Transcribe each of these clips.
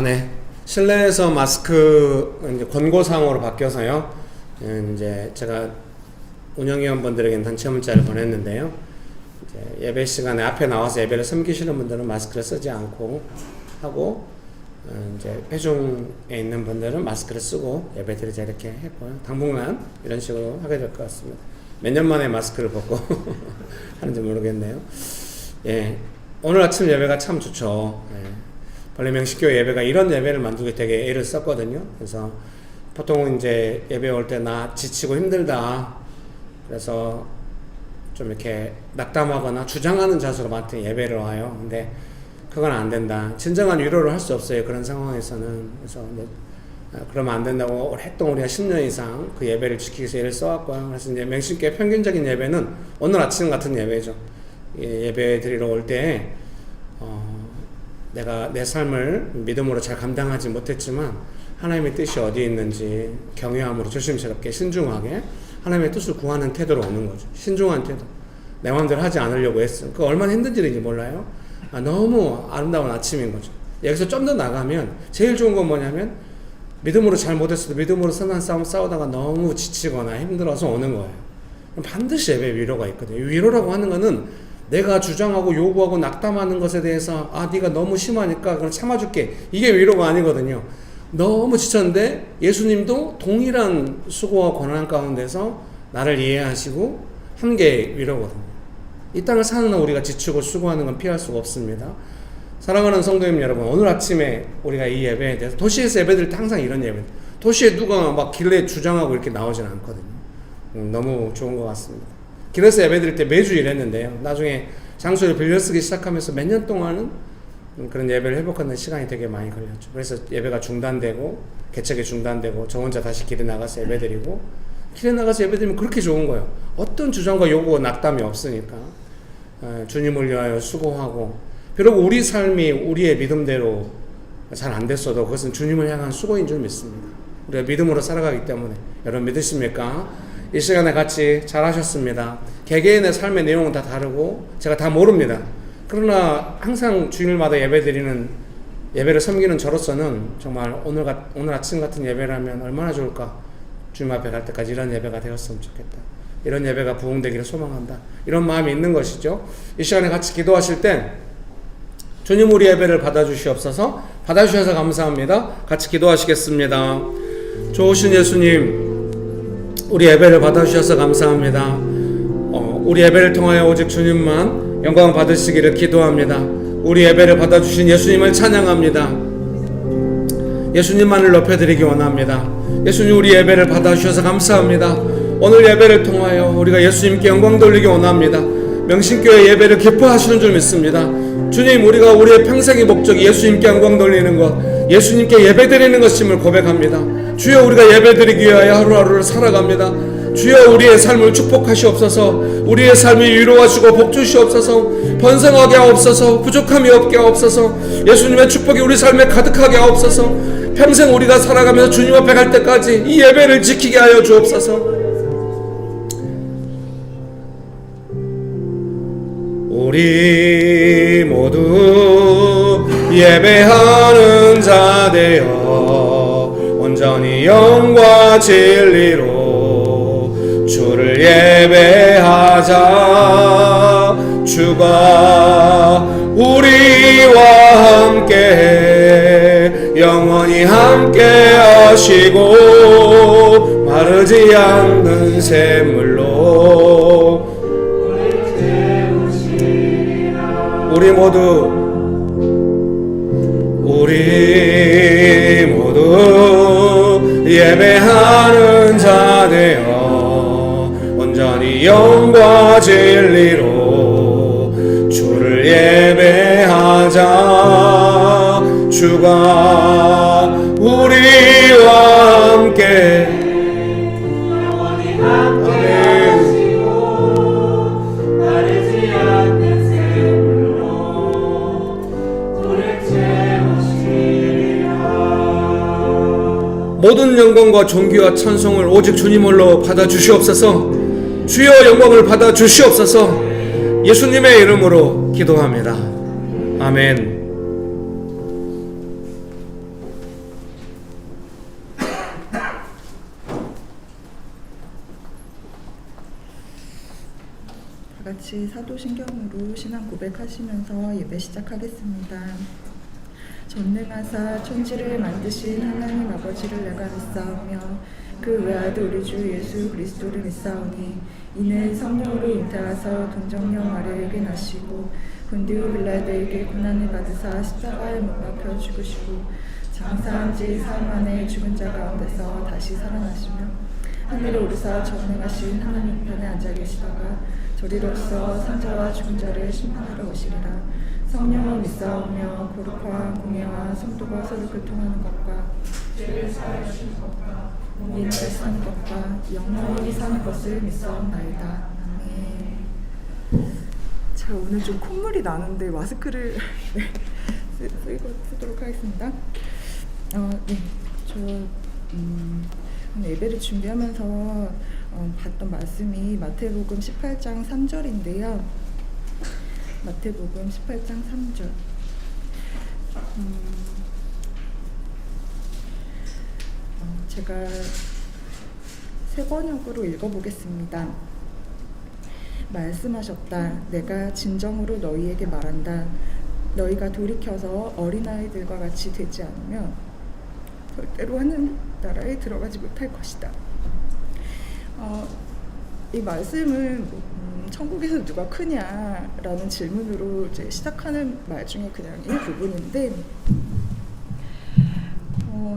네. 실내에서 마스크 이제 권고사항으로 바뀌어서요. 이제 제가 운영위원분들에게는 단체 문자를 보냈는데요. 이제 예배 시간에 앞에 나와서 예배를 섬기시는 분들은 마스크를 쓰지 않고 하고, 이제 회중에 있는 분들은 마스크를 쓰고 예배 드리자 이렇게 했고요. 당분간 이런 식으로 하게 될 것 같습니다. 몇 년 만에 마스크를 벗고 하는지 모르겠네요. 예, 오늘 아침 예배가 참 좋죠. 예. 원래 명식교회 예배가 이런 예배를 만들기 되게 애를 썼거든요. 그래서 보통 이제 예배 올 때 나 지치고 힘들다, 그래서 좀 이렇게 낙담하거나 주장하는 자세로 맡은 예배를 와요. 근데 그건 안 된다. 진정한 위로를 할 수 없어요. 그런 상황에서는. 그래서 그러면 안 된다고 오랫동안 우리가 10년 이상 그 예배를 지키기 위해서 애를 써왔고요. 그래서 이제 명식교회 평균적인 예배는 오늘 아침 같은 예배죠. 예배 드리러 올 때 내가 내 삶을 믿음으로 잘 감당하지 못했지만 하나님의 뜻이 어디에 있는지 경외함으로 조심스럽게 신중하게 하나님의 뜻을 구하는 태도로 오는 거죠. 신중한 태도. 내 마음대로 하지 않으려고 했어. 그 얼마나 힘든지인지 몰라요. 너무 아름다운 아침인 거죠. 여기서 좀 더 나가면 제일 좋은 건 뭐냐면, 믿음으로 잘 못했어도 믿음으로 선한 싸움 싸우다가 너무 지치거나 힘들어서 오는 거예요. 반드시 예배 위로가 있거든요. 위로라고 하는 거는 내가 주장하고 요구하고 낙담하는 것에 대해서 네가 너무 심하니까 그럼 참아줄게, 이게 위로가 아니거든요. 너무 지쳤는데 예수님도 동일한 수고와 고난 가운데서 나를 이해하시고 한 게 위로거든요. 이 땅을 사는 우리가 지치고 수고하는 건 피할 수가 없습니다. 사랑하는 성도님 여러분, 오늘 아침에 우리가 이 예배에 대해서, 도시에서 예배드릴 때 항상 이런 예배, 도시에 누가 막 길에 주장하고 이렇게 나오진 않거든요. 너무 좋은 것 같습니다. 길에서 예배드릴 때 매주 이랬는데요. 나중에 장소를 빌려 쓰기 시작하면서 몇 년 동안은 그런 예배를 회복하는 시간이 되게 많이 걸렸죠. 그래서 예배가 중단되고 개척이 중단되고 저 혼자 다시 길에 나가서 예배드리고, 길에 나가서 예배드리면 그렇게 좋은 거예요. 어떤 주장과 요구와 낙담이 없으니까 주님을 위하여 수고하고, 비록 우리 삶이 우리의 믿음대로 잘 안 됐어도 그것은 주님을 향한 수고인 줄 믿습니다. 우리가 믿음으로 살아가기 때문에. 여러분 믿으십니까? 이 시간에 같이 잘하셨습니다. 개개인의 삶의 내용은 다 다르고 제가 다 모릅니다. 그러나 항상 주일마다 예배를 섬기는 저로서는 정말 오늘 아침 같은 예배라면 얼마나 좋을까. 주님 앞에 갈 때까지 이런 예배가 되었으면 좋겠다. 이런 예배가 부흥되기를 소망한다. 이런 마음이 있는 것이죠. 이 시간에 같이 기도하실 때 주님 우리 예배를 받아주시옵소서. 받아주셔서 감사합니다. 같이 기도하시겠습니다. 좋으신 예수님, 우리 예배를 받아주셔서 감사합니다. 우리 예배를 통하여 오직 주님만 영광 받으시기를 기도합니다. 우리 예배를 받아주신 예수님을 찬양합니다. 예수님만을 높여드리기 원합니다. 예수님 우리 예배를 받아주셔서 감사합니다. 오늘 예배를 통하여 우리가 예수님께 영광 돌리기 원합니다. 명신교회 예배를 기뻐하시는 줄 믿습니다. 주님, 우리가 우리의 평생의 목적이 예수님께 영광 돌리는 것, 예수님께 예배드리는 것임을 고백합니다. 주여, 우리가 예배드리기 위하여 하루하루를 살아갑니다. 주여, 우리의 삶을 축복하시옵소서. 우리의 삶이 위로하시고 복주시옵소서. 번성하게 하옵소서. 부족함이 없게 하옵소서. 예수님의 축복이 우리 삶에 가득하게 하옵소서. 평생 우리가 살아가면서 주님 앞에 갈 때까지 이 예배를 지키게 하여 주옵소서. 우리 모두 예배하는 자 되어 온전히 영과 진리로 주를 예배하자. 주가 우리와 함께 영원히 함께 하시고 마르지 않는 샘물로 우리 모두 예배하는 자 되어 온전히 영과 진리로 주를 예배하자. 주가 우리와 함께 영원히 함께 하시고 마르지 않는 샘물로 우리를 채우시리라. 모든 영광과 존귀와 찬송을 오직 주님 홀로 받아 주시옵소서. 주여, 영광을 받아 주시옵소서. 예수님의 이름으로 기도합니다. 아멘. 같이 사도신경으로 신앙 고백하시면서 예배 시작하겠습니다. 전능하사 천지를 만드신 하나님 아버지를 내가 믿사오며 그 외아들 우리 주 예수 그리스도를 믿사오니 이는 성령으로 잉태하사 동정녀 마리아에게 나시고 본디오 빌라도에게 고난을 받으사 십자가에 못 박혀 죽으시고 장사한 지 사흘 만에 죽은 자 가운데서 다시 살아나시며 하늘에 오르사 전능하신 하나님 우편에 앉아 계시다가 저리로서 산자와 죽은 자를 심판하러 오시리라. 성령을 믿사오며 거룩한 공예와 성도가 서로 교통하는 것과 죄를 사하시는 것과 몸이 사는 것과 영원히 사는 것을 믿사옵나이다. 아멘. 자, 오늘 좀 콧물이 나는데 마스크를 쓰도록 하겠습니다. 네, 저 오늘 예배를 준비하면서 봤던 말씀이 마태복음 18장 3절인데요. 마태복음 18장 3절. 제가 세 번역으로 읽어보겠습니다. 말씀하셨다. 내가 진정으로 너희에게 말한다. 너희가 돌이켜서 어린아이들과 같이 되지 않으면 절대로 하는 나라에 들어가지 못할 것이다. 이 말씀은 천국에서 누가 크냐라는 질문으로 이제 시작하는 말 중에 그냥 일부분인데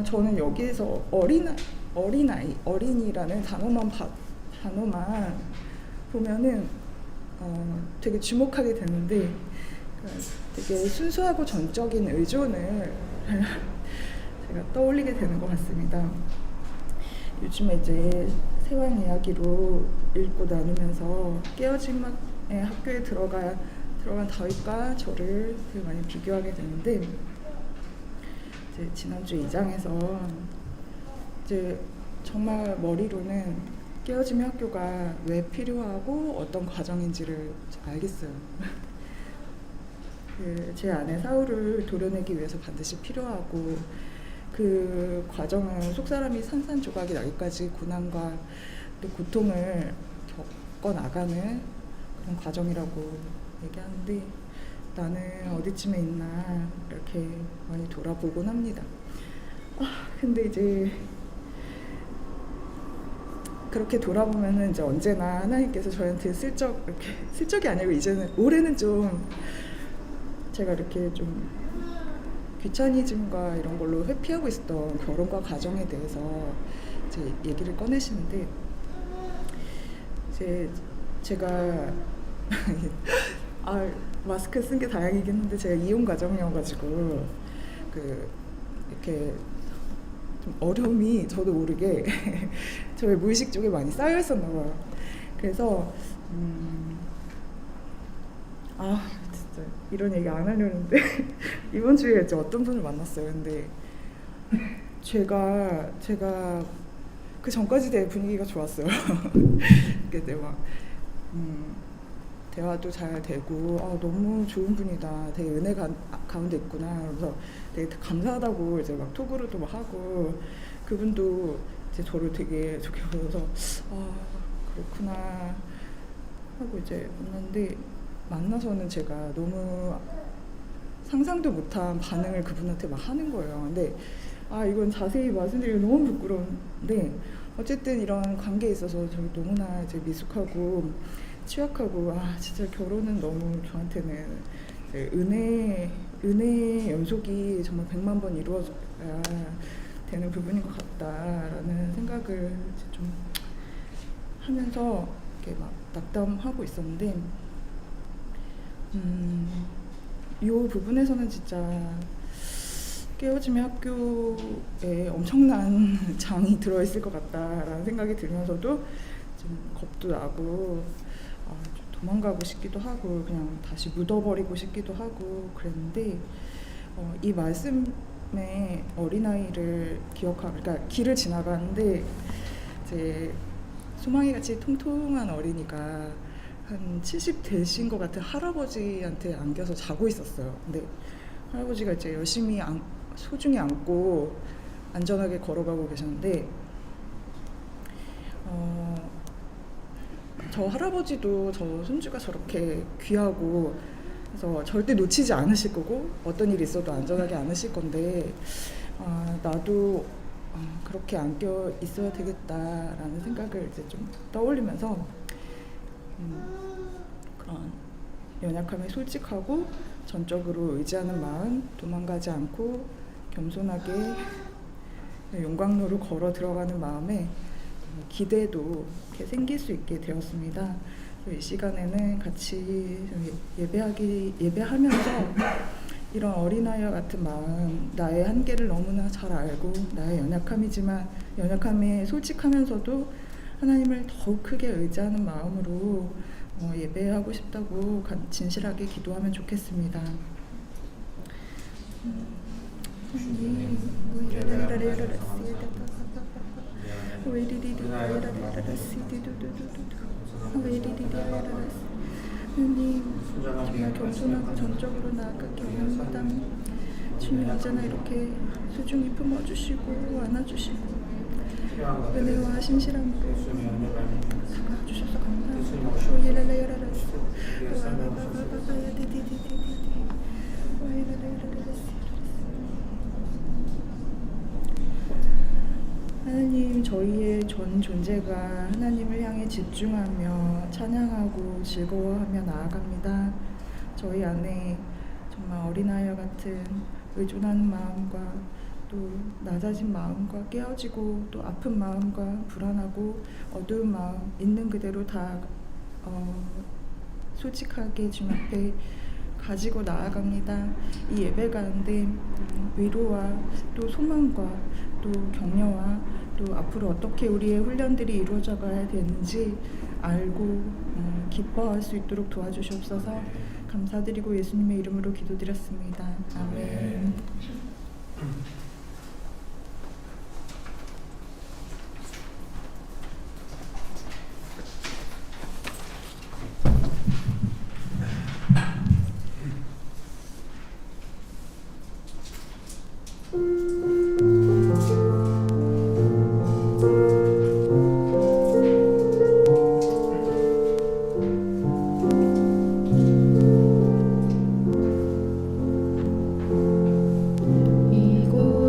저는 여기에서 어린이라는 단어만 보면은 되게 주목하게 되는데 되게 순수하고 전적인 의존을 제가 떠올리게 되는 것 같습니다. 요즘에 이제 세왕 이야기로 읽고 나누면서 깨어짐의 학교에 들어간 다윗과 저를 되게 많이 비교하게 되는데 이제 지난주 2장에서 이제 정말 머리로는 깨어짐의 학교가 왜 필요하고 어떤 과정인지를 알겠어요. 제 아내 사울을 도려내기 위해서 반드시 필요하고 그 과정은 속사람이 산산조각이 나기까지 고난과 또 고통을 겪어나가는 그런 과정이라고 얘기하는데 나는 어디쯤에 있나 이렇게 많이 돌아보곤 합니다. 근데 이제 그렇게 돌아보면은 이제 언제나 하나님께서 저한테 슬쩍이 아니고 이제는 올해는 좀 제가 이렇게 좀 귀차니즘과 이런 걸로 회피하고 있었던 결혼과 가정에 대해서 이제 얘기를 꺼내시는데 이제 제가 마스크 쓴 게 다행이긴 한데 제가 이혼 가정이어가지고 이렇게 좀 어려움이 저도 모르게 저의 무의식 쪽에 많이 쌓여 있었나 봐요. 그래서 진짜 이런 얘기 안 하려는데 이번 주에 이제 어떤 분을 만났어요. 근데 제가 그 전까지 되게 분위기가 좋았어요. 그때 막 대화도 잘 되고 너무 좋은 분이다. 되게 은혜 가운데 있구나. 그래서 되게 감사하다고 이제 막 톡으로도 막 하고 그분도 이제 저를 되게 좋게 보셔서 그렇구나 하고 이제 만나서는 제가 너무 상상도 못한 반응을 그분한테 막 하는 거예요. 근데 이건 자세히 말씀드리기 너무 부끄러운데 어쨌든 이런 관계에 있어서 저 너무나 이제 미숙하고 취약하고 진짜 결혼은 너무 저한테는 은혜 연속이 정말 100만 번 이루어져야 되는 부분인 것 같다라는 생각을 이제 좀 하면서 이렇게 막 낙담하고 있었는데 이 부분에서는 진짜 깨어짐의 학교에 엄청난 장이 들어있을 것 같다라는 생각이 들면서도 좀 겁도 나고 좀 도망가고 싶기도 하고 그냥 다시 묻어버리고 싶기도 하고 그랬는데 이 말씀에 어린아이를 그러니까 길을 지나가는데 이제 소망이같이 통통한 어린이가 한 70 되신 것 같은 할아버지한테 안겨서 자고 있었어요. 근데 할아버지가 이제 열심히 소중히 안고 안전하게 걸어가고 계셨는데 저 할아버지도 저 손주가 저렇게 귀하고 그래서 절대 놓치지 않으실 거고 어떤 일이 있어도 안전하게 안으실 건데 나도 그렇게 안겨 있어야 되겠다라는 생각을 이제 좀 떠올리면서 그런 연약함에 솔직하고 전적으로 의지하는 마음, 도망가지 않고 겸손하게 용광로로 걸어 들어가는 마음에 기대도 이렇게 생길 수 있게 되었습니다. 이 시간에는 같이 예배하면서 이런 어린아이와 같은 마음, 나의 한계를 너무나 잘 알고 나의 연약함이지만 연약함에 솔직하면서도 하나님을 더욱 크게 의지하는 마음으로 예배하고 싶다고 진실하게 기도하면 좋겠습니다. 주님, 정말 겸손하고 전적으로 나아가게 원합니다. 주님 언제나 이렇게 소중히 품어주시고 안아주시고 은혜와 신실함으로 다가와주셔서 감사합니다. 하나님, 저희의 전 존재가 하나님을 향해 집중하며 찬양하고 즐거워하며 나아갑니다. 저희 안에 정말 어린아이와 같은 의존하는 마음과 또 낮아진 마음과 깨어지고 또 아픈 마음과 불안하고 어두운 마음 있는 그대로 다 솔직하게 주님 앞에 가지고 나아갑니다. 이 예배 가운데 위로와 또 소망과 또 격려와 또 앞으로 어떻게 우리의 훈련들이 이루어져 가야 되는지 알고 기뻐할 수 있도록 도와주시옵소서. 감사드리고 예수님의 이름으로 기도드렸습니다. 아멘. 이곳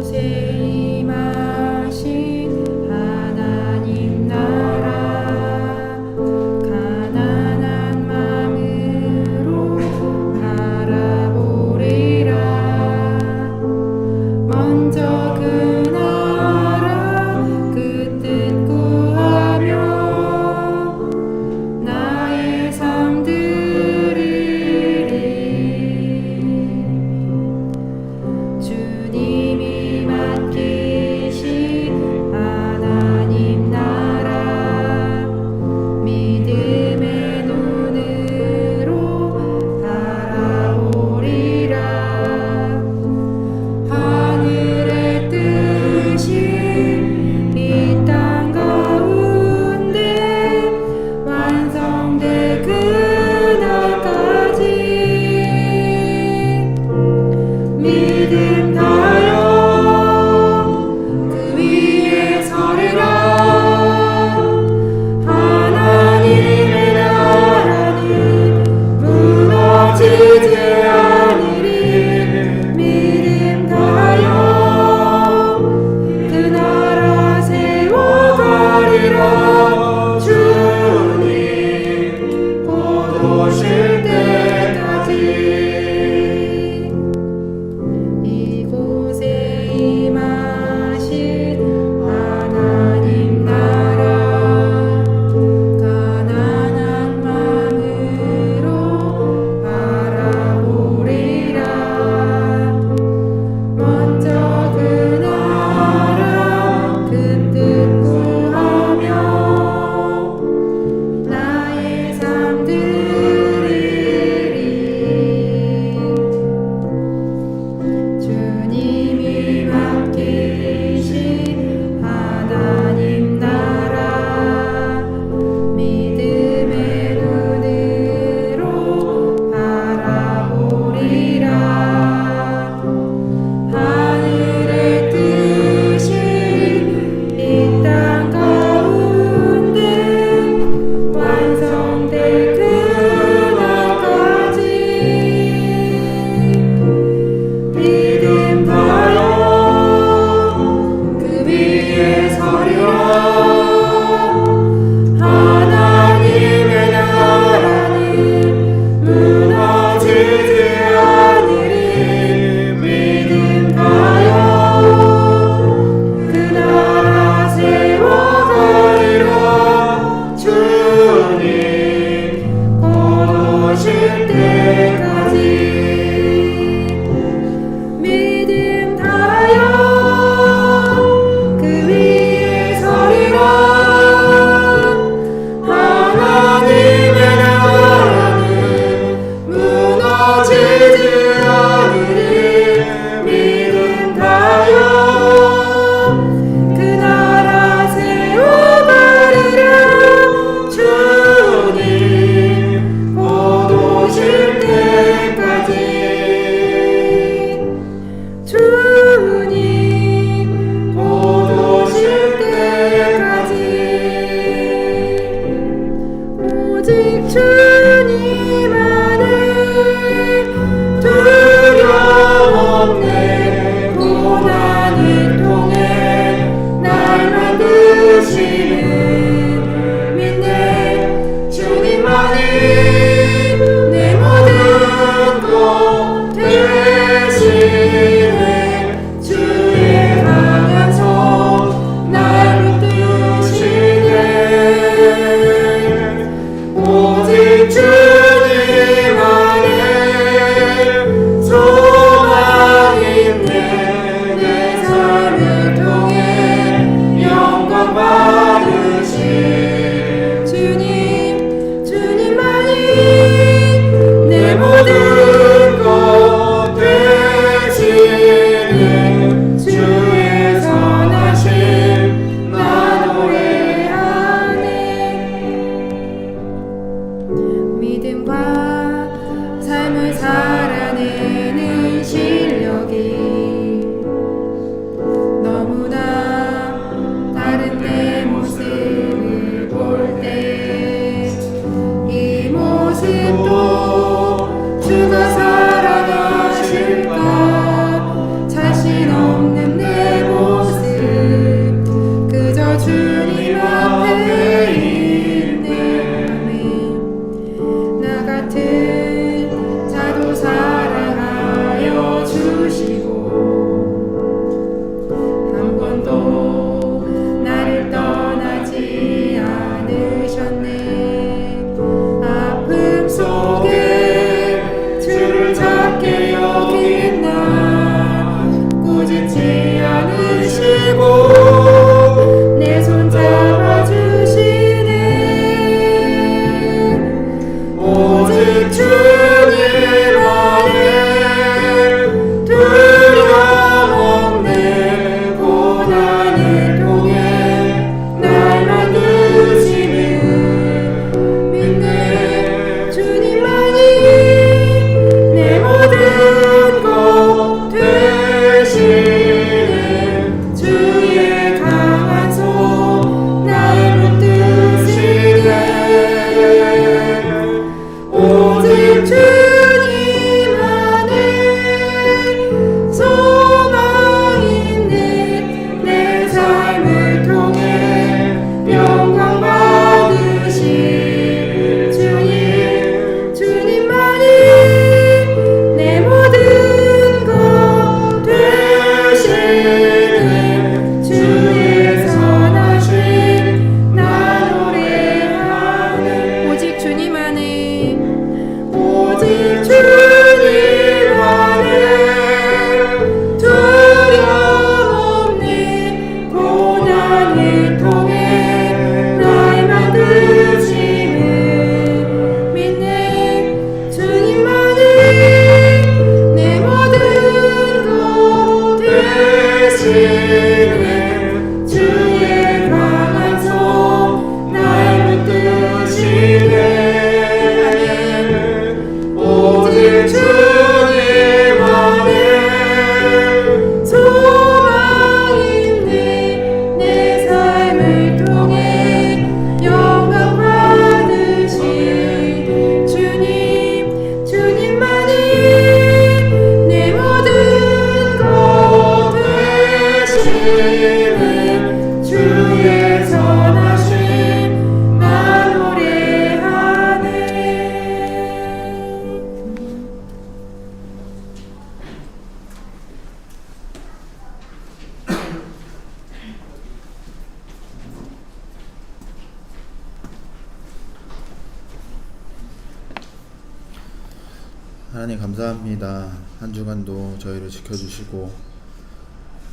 하나님 감사합니다. 한 주간도 저희를 지켜주시고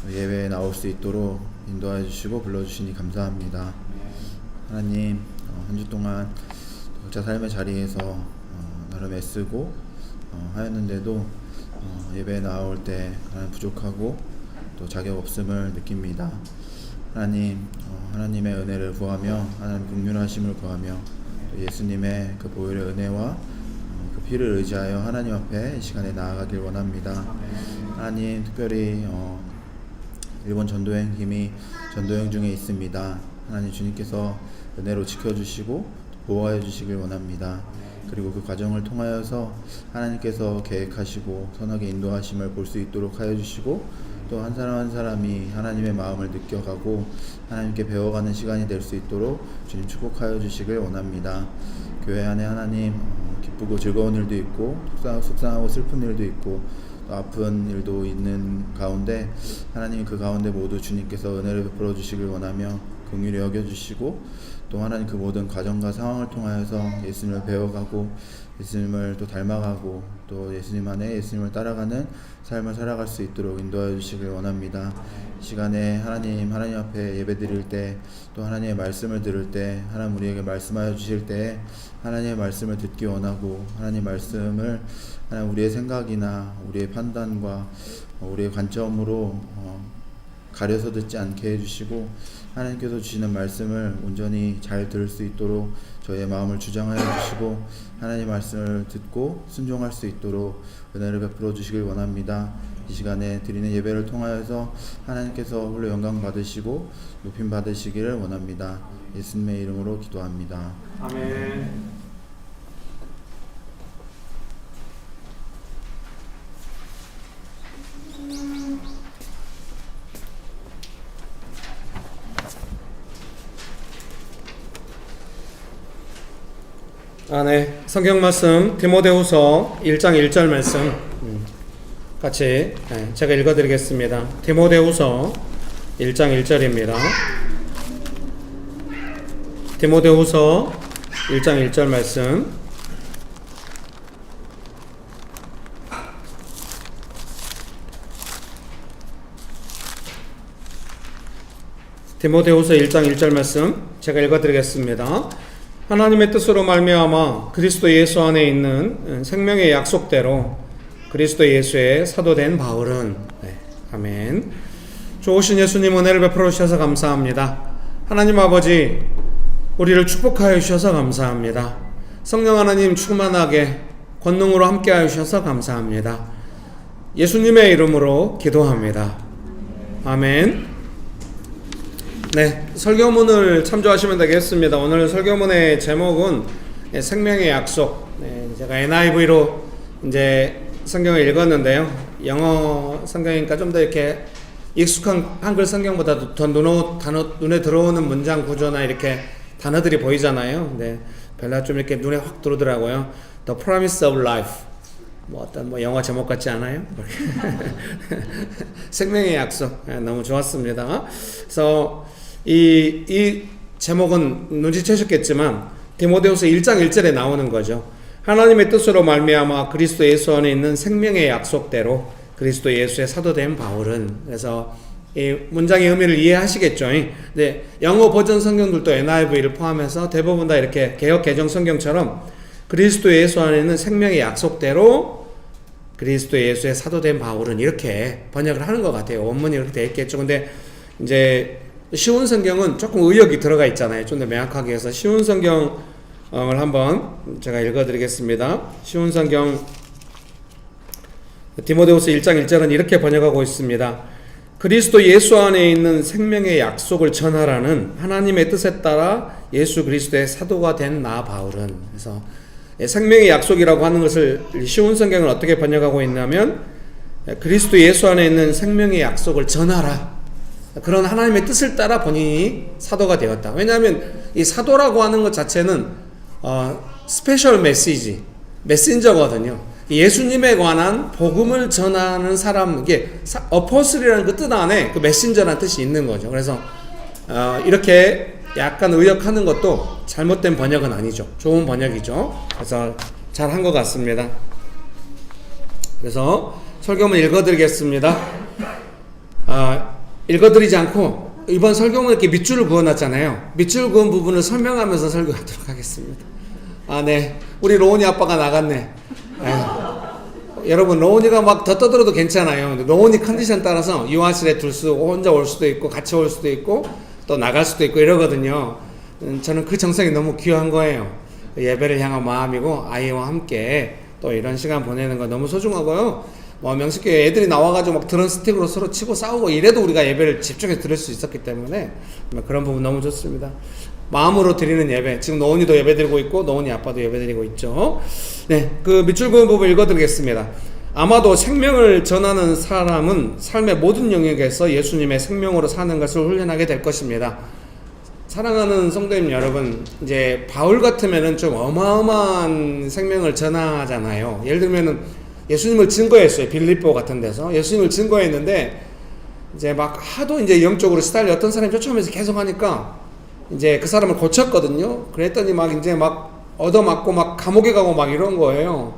예배에 나올 수 있도록 인도하여 주시고 불러주시니 감사합니다. 하나님 한 주 동안 각자 삶의 자리에서 나름 애쓰고 하였는데도 예배에 나올 때 하나님 부족하고 또 자격 없음을 느낍니다. 하나님 하나님의 은혜를 구하며 하나님 긍휼하심을 구하며 또 예수님의 그 보혈의 은혜와 그 피를 의지하여 하나님 앞에 이 시간에 나아가길 원합니다. 하나님 특별히 일본 전도행 팀이 전도행 중에 있습니다. 하나님 주님께서 은혜로 지켜주시고 보호하여 주시길 원합니다. 그리고 그 과정을 통하여서 하나님께서 계획하시고 선하게 인도하심을 볼 수 있도록 하여 주시고 또 한 사람 한 사람이 하나님의 마음을 느껴가고 하나님께 배워가는 시간이 될 수 있도록 주님 축복하여 주시길 원합니다. 교회 안에 하나님 기쁘고 즐거운 일도 있고 속상하고 슬픈 일도 있고 또 아픈 일도 있는 가운데 하나님 그 가운데 모두 주님께서 은혜를 베풀어 주시길 원하며 긍휼히 여겨주시고 또 하나님 그 모든 과정과 상황을 통하여서 예수님을 배워가고 예수님을 또 닮아가고 또 예수님 안에 예수님을 따라가는 삶을 살아갈 수 있도록 인도하여 주시길 원합니다. 이 시간에 하나님 앞에 예배 드릴 때 또 하나님의 말씀을 들을 때 하나님 우리에게 말씀하여 주실 때 하나님의 말씀을 듣기 원하고 하나님의 말씀을 하나님 우리의 생각이나 우리의 판단과 우리의 관점으로 가려서 듣지 않게 해주시고 하나님께서 주시는 말씀을 온전히 잘 들을 수 있도록 저희의 마음을 주장하여 주시고 하나님의 말씀을 듣고 순종할 수 있도록 은혜를 베풀어 주시길 원합니다. 이 시간에 드리는 예배를 통하여서 하나님께서 홀로 영광 받으시고 높임 받으시기를 원합니다. 예수님의 이름으로 기도합니다. 아멘. 네. 성경 말씀 디모데후서 1장 1절 말씀 같이 제가 읽어드리겠습니다. 디모데후서 1장 1절입니다. 디모데후서 1장 1절 말씀 디모데후서 1장 1절 말씀 제가 읽어드리겠습니다. 하나님의 뜻으로 말미암아 그리스도 예수 안에 있는 생명의 약속대로 그리스도 예수의 사도된 바울은 아멘. 좋으신 예수님 은혜를 베풀어 주셔서 감사합니다. 하나님 아버지 우리를 축복하여 주셔서 감사합니다. 성령 하나님 충만하게 권능으로 함께하여 주셔서 감사합니다. 예수님의 이름으로 기도합니다. 아멘. 네, 설교문을 참조하시면 되겠습니다. 오늘 설교문의 제목은 생명의 약속. 제가 NIV로 이제 성경을 읽었는데요. 영어 성경이니까 좀 더 이렇게 익숙한 한글 성경보다도 더 눈에 들어오는 문장 구조나 이렇게 단어들이 보이잖아요. 네, 별로 좀 이렇게 눈에 확 들어오더라고요. The Promise of Life. 어떤 영화 제목 같지 않아요? 생명의 약속. 너무 좋았습니다. 그래서 이 제목은 눈치채셨겠지만 디모데후서 1장 1절에 나오는 거죠. 하나님의 뜻으로 말미암아 그리스도 예수 안에 있는 생명의 약속대로 그리스도 예수의 사도된 바울은. 그래서 이 문장의 의미를 이해하시겠죠. 네, 영어 버전 성경들도 NIV를 포함해서 대부분 다 이렇게 개역 개정 성경처럼 그리스도 예수 안에 있는 생명의 약속대로 그리스도 예수의 사도된 바울은 이렇게 번역을 하는 것 같아요. 원문이 이렇게 되어 있겠죠. 근데 이제 쉬운 성경은 조금 의역이 들어가 있잖아요. 좀 더 명확하게 해서 쉬운 성경을 한번 제가 읽어드리겠습니다. 쉬운 성경 디모데후서 1장 1절은 이렇게 번역하고 있습니다. 그리스도 예수 안에 있는 생명의 약속을 전하라는 하나님의 뜻에 따라 예수 그리스도의 사도가 된 나 바울은. 그래서 생명의 약속이라고 하는 것을 쉬운 성경은 어떻게 번역하고 있냐면 그리스도 예수 안에 있는 생명의 약속을 전하라. 그런 하나님의 뜻을 따라 본인이 사도가 되었다. 왜냐하면 이 사도라고 하는 것 자체는 스페셜 메시지, 메신저거든요. 예수님에 관한 복음을 전하는 사람, 이게 어포슬이라는 그 뜻 안에 그 메신저라는 뜻이 있는 거죠. 그래서 이렇게 약간 의역하는 것도 잘못된 번역은 아니죠. 좋은 번역이죠. 그래서 잘한 것 같습니다. 그래서 설교문 읽어드리겠습니다. 읽어드리지 않고 이번 설교문 이렇게 밑줄을 그어놨잖아요. 밑줄 그은 부분을 설명하면서 설교하도록 하겠습니다. 네. 우리 로운이 아빠가 나갔네. 여러분, 로운이가 막 더 떠들어도 괜찮아요. 로운이 컨디션 따라서 유아실에 혼자 올 수도 있고, 같이 올 수도 있고, 또 나갈 수도 있고 이러거든요. 저는 그 정성이 너무 귀한 거예요. 예배를 향한 마음이고, 아이와 함께 또 이런 시간 보내는 거 너무 소중하고요. 명식교회 애들이 나와가지고 막 드럼 스틱으로 서로 치고 싸우고 이래도 우리가 예배를 집중해서 들을 수 있었기 때문에 그런 부분 너무 좋습니다. 마음으로 드리는 예배. 지금 노은이도 예배 드리고 있고 노은이 아빠도 예배 드리고 있죠. 네, 그 밑줄 그은 부분 읽어드리겠습니다. 아마도 생명을 전하는 사람은 삶의 모든 영역에서 예수님의 생명으로 사는 것을 훈련하게 될 것입니다. 사랑하는 성도님 여러분, 이제 바울 같으면은 좀 어마어마한 생명을 전하잖아요. 예를 들면은 예수님을 증거했어요. 빌립보 같은 데서 예수님을 증거했는데 이제 막 하도 이제 영적으로 시달려 어떤 사람이 쫓아오면서 계속 하니까 이제 그 사람을 고쳤거든요. 그랬더니 막 이제 막 얻어맞고 막 감옥에 가고 막 이런 거예요.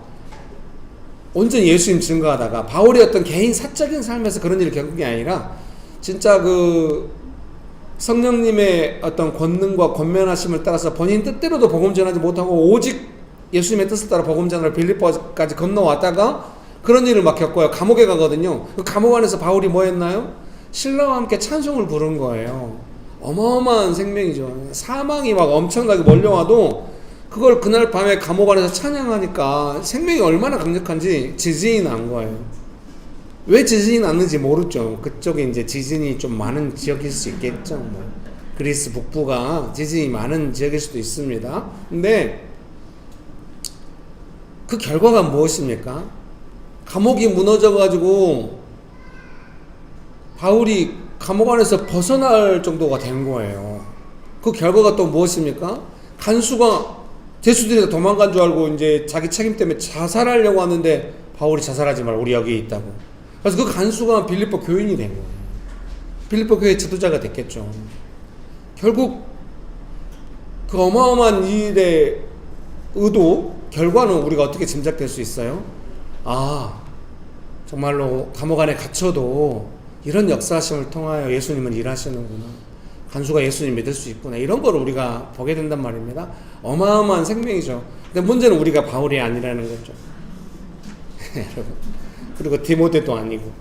온전히 예수님 증거하다가 바울이 어떤 개인 사적인 삶에서 그런 일을 겪은 게 아니라 진짜 그 성령님의 어떤 권능과 권면하심을 따라서 본인 뜻대로도 복음 전하지 못하고 오직 예수님의 뜻을 따라 복음 전하러 빌립보까지 건너왔다가 그런 일을 막 겪어요. 감옥에 가거든요. 그 감옥 안에서 바울이 뭐 했나요? 신라와 함께 찬송을 부른 거예요. 어마어마한 생명이죠. 사망이 막 엄청나게 몰려와도 그걸 그날 밤에 감옥 안에서 찬양하니까 생명이 얼마나 강력한지 지진이 난 거예요. 왜 지진이 났는지 모르죠. 그쪽에 이제 지진이 좀 많은 지역일 수 있겠죠. 그리스 북부가 지진이 많은 지역일 수도 있습니다. 근데 그 결과가 무엇입니까? 감옥이 무너져가지고 바울이 감옥 안에서 벗어날 정도가 된 거예요. 그 결과가 또 무엇입니까? 간수가 죄수들이 도망간 줄 알고 이제 자기 책임 때문에 자살하려고 하는데 바울이 자살하지 말고 우리 여기 있다고. 그래서 그 간수가 빌립보 교인이 된 거예요. 빌립보 교회 지도자가 됐겠죠. 결국 그 어마어마한 일의 의도, 결과는 우리가 어떻게 짐작될 수 있어요? 정말로 감옥 안에 갇혀도 이런 역사심을 통하여 예수님은 일하시는구나. 간수가 예수님 믿을 수 있구나. 이런 걸 우리가 보게 된단 말입니다. 어마어마한 생명이죠. 근데 문제는 우리가 바울이 아니라는 거죠. 여러분. 그리고 디모데도 아니고.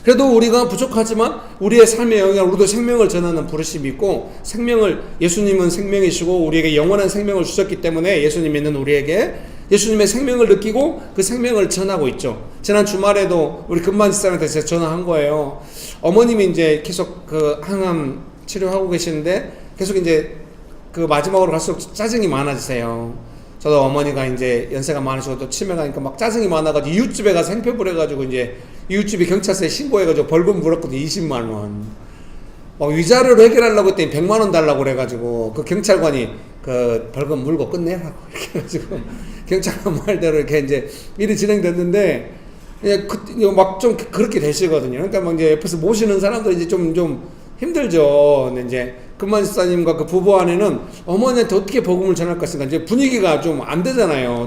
그래도 우리가 부족하지만 우리의 삶의 영역, 우리도 생명을 전하는 부르심이 있고, 예수님은 생명이시고 우리에게 영원한 생명을 주셨기 때문에 예수님 믿는 우리에게 예수님의 생명을 느끼고 그 생명을 전하고 있죠. 지난 주말에도 우리 금만 집사님한테 제가 전화한 거예요. 어머님이 이제 계속 그 항암 치료하고 계시는데 계속 이제 그 마지막으로 갈수록 짜증이 많아지세요. 저도 어머니가 이제 연세가 많으시고 또 치매가 니까 막 짜증이 많아가지고 이웃집에 가서 행패부를 해가지고 이제 이웃집이 경찰서에 신고해가지고 벌금 물었거든요. 20만 원. 막 위자료로 해결하려고 했더니 100만 원 달라고 그래가지고 그 경찰관이 그 벌금 물고 끝내라고 이렇게 해가지고 경찰관 말대로 이렇게 이제 일이 진행됐는데 막 좀 그렇게 되시거든요. 그러니까 막 이제 옆에서 모시는 사람도 이제 좀 힘들죠. 근데 이제 금만 집사님과 그 부부 안에는 어머니한테 어떻게 복음을 전할 것인가 이제 분위기가 좀 안 되잖아요.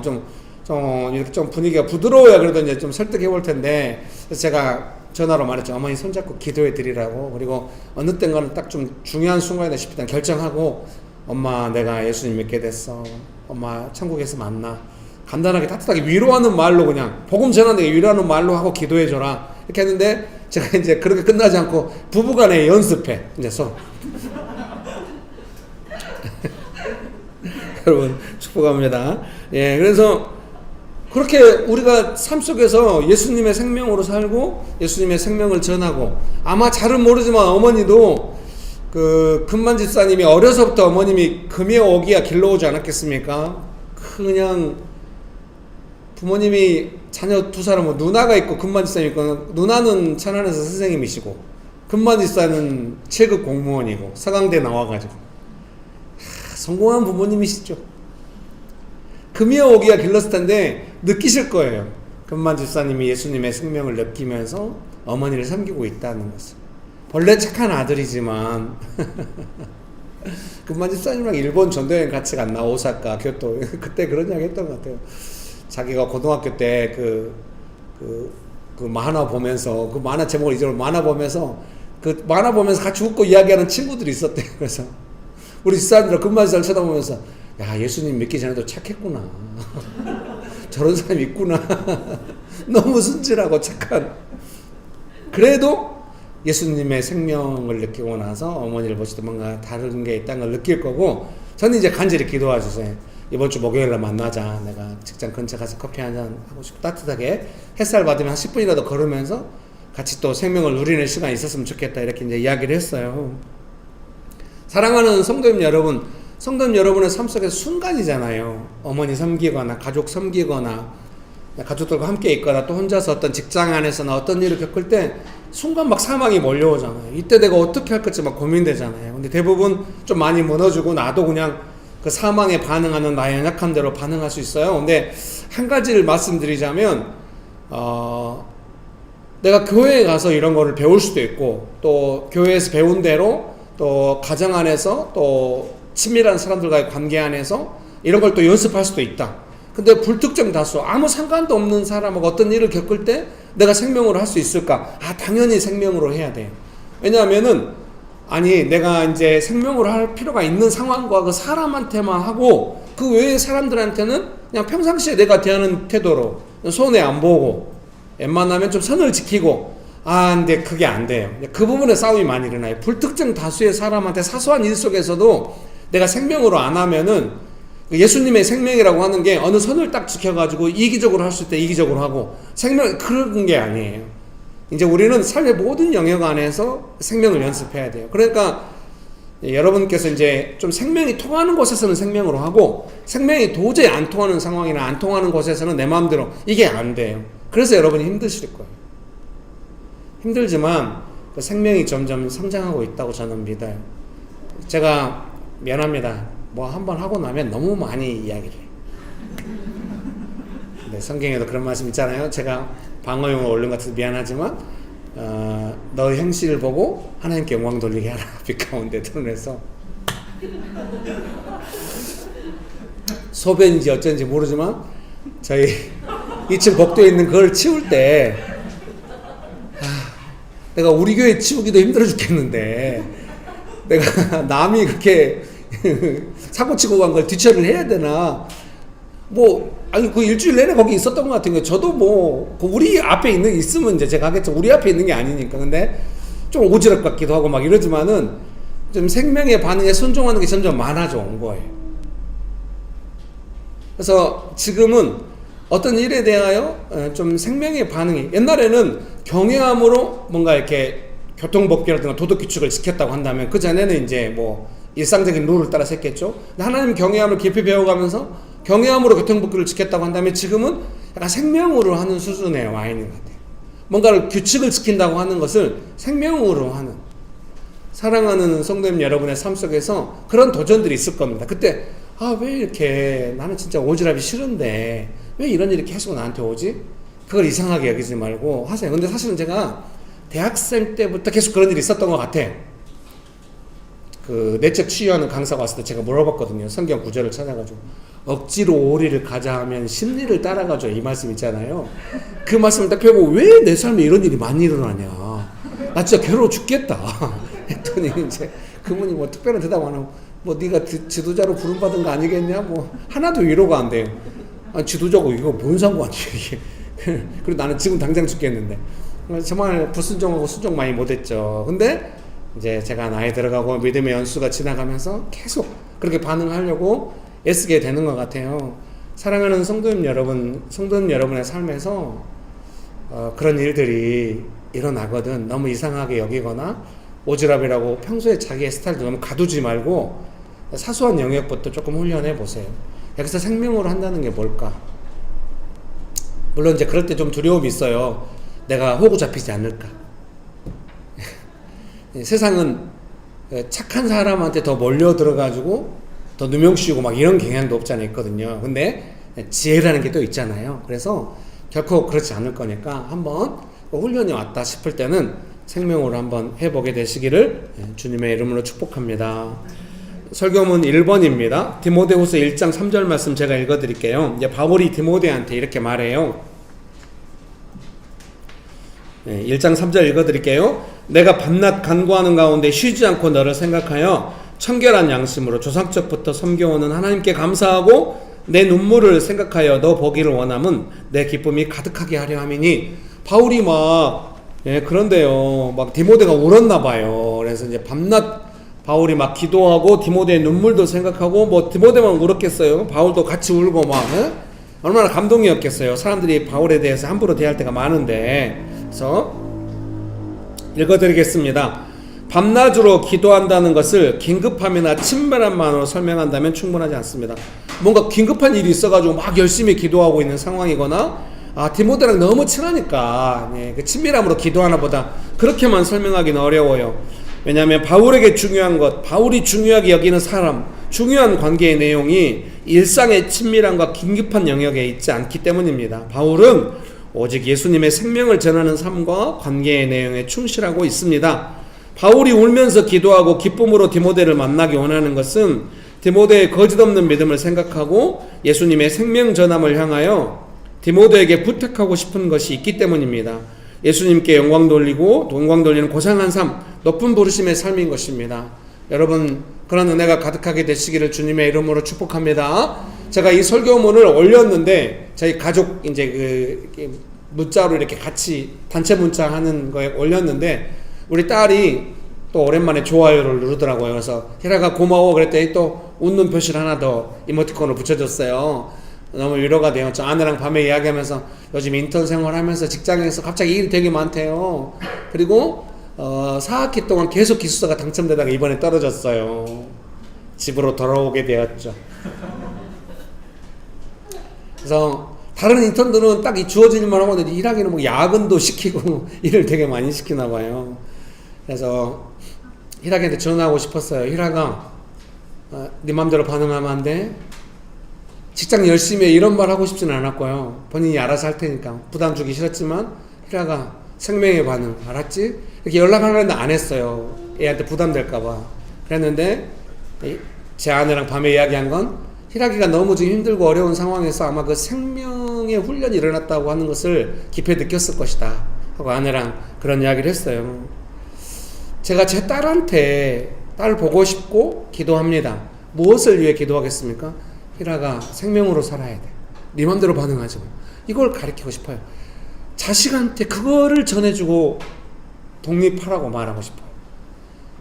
이렇게 좀 분위기가 부드러워야 그래도 이제 좀 설득해 볼 텐데, 그래서 제가 전화로 말했죠. 어머니 손잡고 기도해 드리라고. 그리고 어느 땐가는 딱 좀 중요한 순간이다 싶을 때 결정하고, 엄마 내가 예수님 믿게 됐어. 엄마 천국에서 만나. 간단하게 따뜻하게 위로하는 말로 그냥 복음 전하는데 위로하는 말로 하고 기도해 줘라. 이렇게 했는데 제가 이제 그렇게 끝나지 않고 부부간에 연습해. 이제 여러분 축복합니다. 예, 그래서 그렇게 우리가 삶 속에서 예수님의 생명으로 살고 예수님의 생명을 전하고, 아마 잘은 모르지만 어머니도 그 금만 집사님이 어려서부터 어머님이 금에 오기야 길러오지 않았겠습니까? 그냥 부모님이 자녀 두 사람은 누나가 있고 금만 집사님 있고, 누나는 천안에서 선생님이시고 금만 집사는 7급 공무원이고 서강대 나와가지고 성공한 부모님이시죠. 금이 오기가 길렀을 텐데 느끼실 거예요. 금만 집사님이 예수님의 생명을 느끼면서 어머니를 섬기고 있다는 것을. 본래 착한 아들이지만 금만 집사님이랑 일본 전도여행 같이 갔나, 오사카, 교토. 그때 그런 이야기 했던 것 같아요. 자기가 고등학교 때 그 만화 보면서, 그 만화 제목을 잊어버려, 만화 보면서 같이 웃고 이야기하는 친구들이 있었대. 그래서 우리 집사람들 금반사를 쳐다보면서, 야, 예수님 믿기 전에도 착했구나. 저런 사람이 있구나. 너무 순진하고 착한. 그래도 예수님의 생명을 느끼고 나서 어머니를 보실 때 뭔가 다른 게 있다는 걸 느낄 거고, 저는 이제 간절히 기도해 주세요. 이번 주 목요일에 만나자. 내가 직장 근처 가서 커피 한잔 하고 싶고, 따뜻하게 햇살 받으면 한 10분이라도 걸으면서 같이 또 생명을 누리는 시간이 있었으면 좋겠다. 이렇게 이제 이야기를 했어요. 사랑하는 성도님 여러분, 성도님 여러분의 삶 속에 순간이잖아요. 어머니 섬기거나 가족 섬기거나 가족들과 함께 있거나 또 혼자서 어떤 직장 안에서나 어떤 일을 겪을 때 순간 막 사망이 몰려오잖아요. 이때 내가 어떻게 할 건지 막 고민되잖아요. 근데 대부분 좀 많이 무너지고 나도 그냥 그 사망에 반응하는 나의 연약한 대로 반응할 수 있어요. 근데 한 가지를 말씀드리자면 내가 교회에 가서 이런 거를 배울 수도 있고, 또 교회에서 배운 대로 또 가정 안에서 또 친밀한 사람들과의 관계 안에서 이런 걸 또 연습할 수도 있다. 근데 불특정 다수, 아무 상관도 없는 사람하고 어떤 일을 겪을 때 내가 생명으로 할 수 있을까? 당연히 생명으로 해야 돼요. 왜냐하면은 내가 이제 생명으로 할 필요가 있는 상황과 그 사람한테만 하고 그 외의 사람들한테는 그냥 평상시에 내가 대하는 태도로 손해 안 보고 웬만하면 좀 선을 지키고, 근데 그게 안 돼요. 그 부분에 싸움이 많이 일어나요. 불특정 다수의 사람한테 사소한 일 속에서도 내가 생명으로 안 하면은, 예수님의 생명이라고 하는 게 어느 선을 딱 지켜가지고 이기적으로 할 수 있을 때 이기적으로 하고, 그런 게 아니에요. 이제 우리는 삶의 모든 영역 안에서 생명을 연습해야 돼요. 그러니까 여러분께서 이제 좀 생명이 통하는 곳에서는 생명으로 하고, 생명이 도저히 안 통하는 상황이나 안 통하는 곳에서는 내 마음대로 이게 안 돼요. 그래서 여러분이 힘드실 거예요. 힘들지만 그 생명이 점점 성장하고 있다고 저는 믿어요. 제가 미안합니다. 뭐 한번 하고 나면 너무 많이 이야기를 해요. 네, 성경에도 그런 말씀 있잖아요. 제가 방어용을 올린 것 같아서 미안하지만 너의 행실을 보고 하나님께 영광 돌리게 하라. 빛 가운데 드러내서 소변인지 어쩐지 모르지만 저희 2층 복도에 있는 그걸 치울 때 내가 우리 교회 치우기도 힘들어 죽겠는데 내가 남이 그렇게 사고 치고 간 걸 뒤처리를 해야 되나? 그 일주일 내내 거기 있었던 것 같은 거. 저도 우리 앞에 있으면 이제 제가 하겠죠. 우리 앞에 있는 게 아니니까. 근데 좀 오지랖 같기도 하고 막 이러지만은 좀 생명의 반응에 순종하는 게 점점 많아져 온 거예요. 그래서 지금은 어떤 일에 대하여 좀 생명의 반응이, 옛날에는 경외함으로 뭔가 이렇게 교통법규라든가 도덕규칙을 지켰다고 한다면 그 전에는 이제 일상적인 룰을 따라서 했겠죠. 근데 하나님 경외함을 깊이 배워가면서 경외함으로 교통법규를 지켰다고 한다면 지금은 약간 생명으로 하는 수준에 와 있는 것 같아요. 뭔가를 규칙을 지킨다고 하는 것을 생명으로 하는, 사랑하는 성도님 여러분의 삶 속에서 그런 도전들이 있을 겁니다. 그때 왜 이렇게 나는 진짜 오지랖이 싫은데 왜 이런 일이 계속 나한테 오지? 그걸 이상하게 여기지 말고 하세요. 근데 사실은 제가 대학생 때부터 계속 그런 일이 있었던 것 같아요. 그 내적 치유하는 강사가 왔을 때 제가 물어봤거든요. 성경 구절을 찾아가지고 억지로 오리를 가자 하면 심리를 따라가죠. 이 말씀 있잖아요. 그 말씀을 딱 펴고 왜 내 삶에 이런 일이 많이 일어나냐. 나 진짜 괴로워 죽겠다. 했더니 이제 그분이 특별한 대답 안 하고 네가 지도자로 부름받은 거 아니겠냐? 하나도 위로가 안 돼요. 지도자고 이거 뭔 상관이야 이게. 그리고 나는 지금 당장 죽겠는데. 정말 불순종하고 순종 많이 못했죠. 근데 이제 제가 나이 들어가고 믿음의 연수가 지나가면서 계속 그렇게 반응하려고 애쓰게 되는 것 같아요. 사랑하는 성도님 여러분의 삶에서 그런 일들이 일어나거든 너무 이상하게 여기거나 오지랖이라고 평소에 자기의 스타일도 너무 가두지 말고 사소한 영역부터 조금 훈련해 보세요. 여기서 생명으로 한다는 게 뭘까? 물론 이제 그럴 때 좀 두려움이 있어요. 내가 호구 잡히지 않을까? 세상은 착한 사람한테 더 몰려 들어가지고 더 누명씌우고 막 이런 경향도 없지 않아 있거든요. 근데 지혜라는 게 또 있잖아요. 그래서 결코 그렇지 않을 거니까 한번 훈련이 왔다 싶을 때는 생명으로 한번 해보게 되시기를 주님의 이름으로 축복합니다. 설교문 1번입니다. 디모데후서 1장 3절 말씀 제가 읽어드릴게요. 이제 바울이 디모데한테 이렇게 말해요. 1장 3절 읽어드릴게요. 내가 밤낮 간구하는 가운데 쉬지 않고 너를 생각하여 청결한 양심으로 조상적부터 섬겨오는 하나님께 감사하고 내 눈물을 생각하여 너 보기를 원함은 내 기쁨이 가득하게 하려 함이니. 바울이 그런데요, 디모데가 울었나 봐요. 그래서 이제 밤낮 바울이 기도하고 디모데의 눈물도 생각하고 디모데만 울었겠어요. 바울도 같이 울고 얼마나 감동이었겠어요. 사람들이 바울에 대해서 함부로 대할 때가 많은데. 그래서 읽어드리겠습니다. 밤낮으로 기도한다는 것을 긴급함이나 친밀함만으로 설명한다면 충분하지 않습니다. 뭔가 긴급한 일이 있어가지고 열심히 기도하고 있는 상황이거나 디모데랑 너무 친하니까 그 친밀함으로 기도하나 보다, 그렇게만 설명하기는 어려워요. 왜냐하면 바울에게 중요한 것, 바울이 중요하게 여기는 사람, 중요한 관계의 내용이 일상의 친밀함과 긴급한 영역에 있지 않기 때문입니다. 바울은 오직 예수님의 생명을 전하는 삶과 관계의 내용에 충실하고 있습니다. 바울이 울면서 기도하고 기쁨으로 디모데를 만나기 원하는 것은 디모데의 거짓없는 믿음을 생각하고 예수님의 생명 전함을 향하여 디모데에게 부탁하고 싶은 것이 있기 때문입니다. 예수님께 영광 돌리는 고상한 삶, 높은 부르심의 삶인 것입니다. 여러분, 그런 은혜가 가득하게 되시기를 주님의 이름으로 축복합니다. 제가 이 설교문을 올렸는데 저희 가족 문자로 이렇게 같이 단체 문자 하는 거에 올렸는데 우리 딸이 또 오랜만에 좋아요를 누르더라고요. 그래서 희라가 고마워 그랬더니 또 웃는 표시를 하나 더 이모티콘을 붙여줬어요. 너무 위로가 돼요. 저 아내랑 밤에 이야기하면서 요즘 인턴 생활하면서 직장에서 갑자기 일이 되게 많대요. 그리고 4학기 동안 계속 기숙사가 당첨되다가 이번에 떨어졌어요. 집으로 돌아오게 되었죠. 그래서 다른 인턴들은 딱 이 주어진 일만 하고 있는데 일하기는 야근도 시키고 일을 되게 많이 시키나 봐요. 그래서 희락이한테 전화하고 싶었어요. 희락아, 네 맘대로 반응하면 안 돼? 직장 열심히 해, 이런 말 하고 싶지는 않았고요. 본인이 알아서 할 테니까 부담 주기 싫었지만 희락아, 생명의 반응 알았지? 이렇게 연락하려는데 안 했어요. 애한테 부담될까봐. 그랬는데 제 아내랑 밤에 이야기한 건 희락이가 너무 지금 힘들고 어려운 상황에서 아마 그 생명의 훈련이 일어났다고 하는 것을 깊이 느꼈을 것이다 하고 아내랑 그런 이야기를 했어요. 제가 제 딸한테 딸 보고 싶고 기도합니다. 무엇을 위해 기도하겠습니까? 희락아, 생명으로 살아야 돼. 네 맘대로 반응하지 마. 이걸 가르치고 싶어요. 자식한테 그거를 전해주고 독립하라고 말하고 싶어요.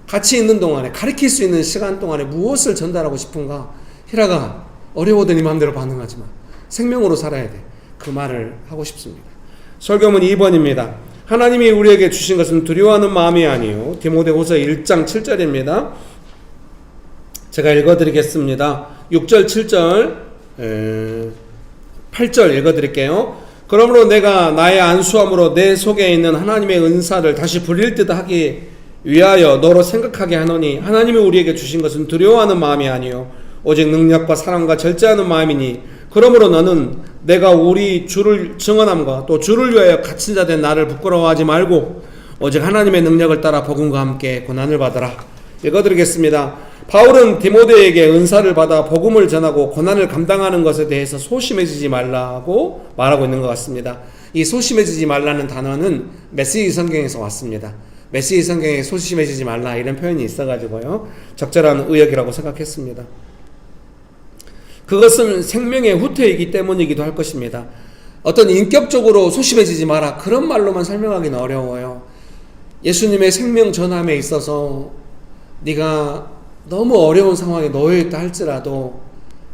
같이 있는 동안에, 가르칠 수 있는 시간 동안에 무엇을 전달하고 싶은가? 희락아, 어려워도 네 맘대로 반응하지 마. 생명으로 살아야 돼. 그 말을 하고 싶습니다. 설교문 2번입니다. 하나님이 우리에게 주신 것은 두려워하는 마음이 아니요. 디모데후서 1장 7절입니다. 제가 읽어드리겠습니다. 6절, 7절, 8절 읽어드릴게요. 그러므로 내가 나의 안수함으로 내 속에 있는 하나님의 은사를 다시 부릴 듯 하기 위하여 너로 생각하게 하노니 하나님이 우리에게 주신 것은 두려워하는 마음이 아니요 오직 능력과 사랑과 절제하는 마음이니 그러므로 너는 내가 우리 주를 증언함과 또 주를 위하여 갇힌 자 된 나를 부끄러워하지 말고 오직 하나님의 능력을 따라 복음과 함께 고난을 받으라. 읽어드리겠습니다. 바울은 디모데에게 은사를 받아 복음을 전하고 고난을 감당하는 것에 대해서 소심해지지 말라고 말하고 있는 것 같습니다. 이 소심해지지 말라는 단어는 메시지 성경에서 왔습니다. 메시지 성경에 소심해지지 말라 이런 표현이 있어가지고요, 적절한 의역이라고 생각했습니다. 그것은 생명의 후퇴이기 때문이기도 할 것입니다. 어떤 인격적으로 소심해지지 마라 그런 말로만 설명하기는 어려워요. 예수님의 생명 전함에 있어서 네가 너무 어려운 상황에 놓여 있다 할지라도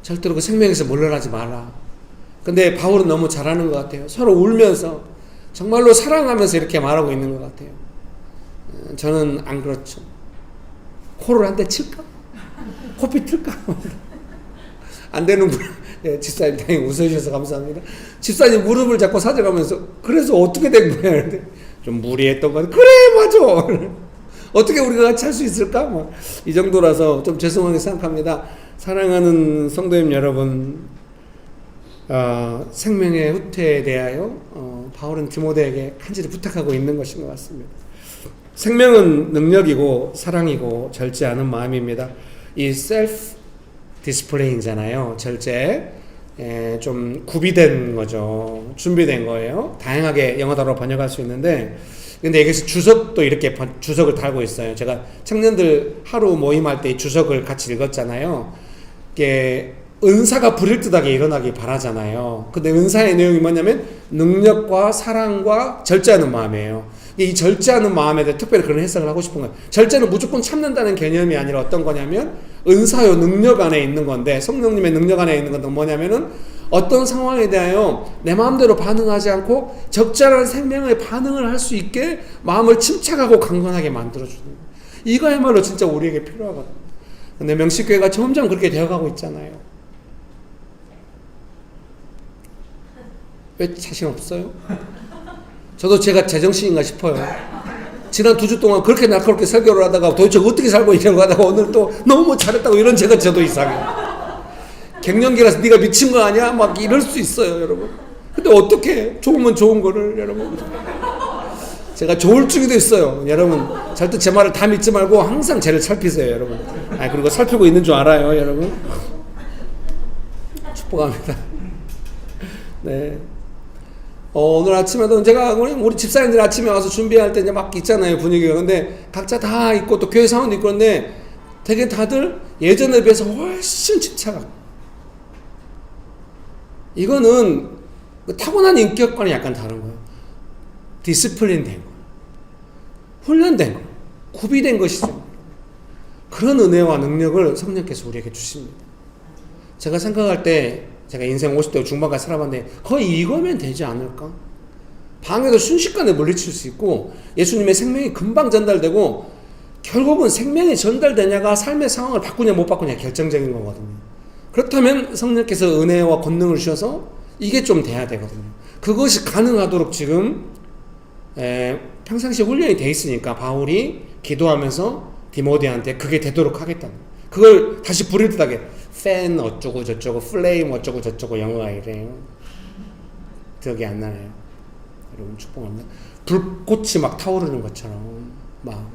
절대로 그 생명에서 물러나지 마라. 근데 바울은 너무 잘하는 것 같아요. 서로 울면서 정말로 사랑하면서 이렇게 말하고 있는 것 같아요. 저는 안 그렇죠. 코를 한 대 칠까? 코피 틀까? 안 되는구나. 네, 집사님 다행히 웃으셔서 감사합니다. 집사님 무릎을 잡고 사정하면서 그래서 어떻게 된 거야? 좀 무리했던 거 같아. 그래 맞아. 어떻게 우리가 같이 할 수 있을까? 이 정도라서 좀 죄송하게 생각합니다. 사랑하는 성도님 여러분, 생명의 후퇴에 대하여 바울은 디모데에게 간절히 부탁하고 있는 것인 것 같습니다. 생명은 능력이고 사랑이고 절제하는 마음입니다. 이 셀프 디스플레이잖아요. 절제. 좀 구비된 거죠. 준비된 거예요. 다양하게 영어다로 번역할 수 있는데, 근데 여기서 주석도 이렇게 주석을 달고 있어요. 제가 청년들 하루 모임할 때 이 주석을 같이 읽었잖아요. 이게 은사가 불일듯하게 일어나기 바라잖아요. 근데 은사의 내용이 뭐냐면 능력과 사랑과 절제하는 마음이에요. 이 절제하는 마음에 대해 특별히 그런 해석을 하고 싶은 거예요. 절제는 무조건 참는다는 개념이 아니라 어떤 거냐면 은사요 능력 안에 있는 건데, 성령님의 능력 안에 있는 건 뭐냐면은 어떤 상황에 대하여 내 마음대로 반응하지 않고 적절한 생명의 반응을 할 수 있게 마음을 침착하고 강건하게 만들어주는 거예요. 이거야말로 진짜 우리에게 필요하거든요. 근데 명식교회가 점점 그렇게 되어가고 있잖아요. 왜 자신 없어요? 저도 제가 제정신인가 싶어요. 지난 2주 동안 그렇게 날카롭게 설교를 하다가 도대체 어떻게 살고 있냐고 하다가 오늘 또 너무 잘했다고 이런 저도 이상해요. 갱년기라서 네가 미친 거 아니야? 막 이럴 수 있어요, 여러분. 근데 어떻게 좋으면 좋은 거를, 여러분. 제가 조울증이도 있어요. 여러분 절대 제 말을 다 믿지 말고 항상 쟤를 살피세요, 여러분. 그리고 살피고 있는 줄 알아요, 여러분. 축복합니다. 네. 오늘 아침에도 제가 우리 집사님들 아침에 와서 준비할 때 이제 막 있잖아요, 분위기가. 근데 각자 다 있고 또 교회 사원도 있고 그런데 되게 다들 예전에 비해서 훨씬 침착하고. 이거는 타고난 인격과는 약간 다른 거예요. 디스플린 된 거, 훈련된 거, 구비된 것이죠. 그런 은혜와 능력을 성령께서 우리에게 주십니다. 제가 생각할 때 제가 인생 50대 중반까지 살아봤는데 거의 이거면 되지 않을까? 방에도 순식간에 물리칠 수 있고 예수님의 생명이 금방 전달되고, 결국은 생명이 전달되냐가 삶의 상황을 바꾸냐 못 바꾸냐 결정적인 거거든요. 그렇다면 성령께서 은혜와 권능을 주셔서 이게 좀 돼야 되거든요. 그것이 가능하도록 지금 평상시에 훈련이 돼 있으니까 바울이 기도하면서 디모데한테 그게 되도록 하겠다는, 그걸 다시 불일듯하게 팬 어쩌고 저쩌고 플레임 어쩌고 저쩌고 영어가 이래요. 기억이 안 나네요. 여러분 축복합니다. 불꽃이 막 타오르는 것처럼 막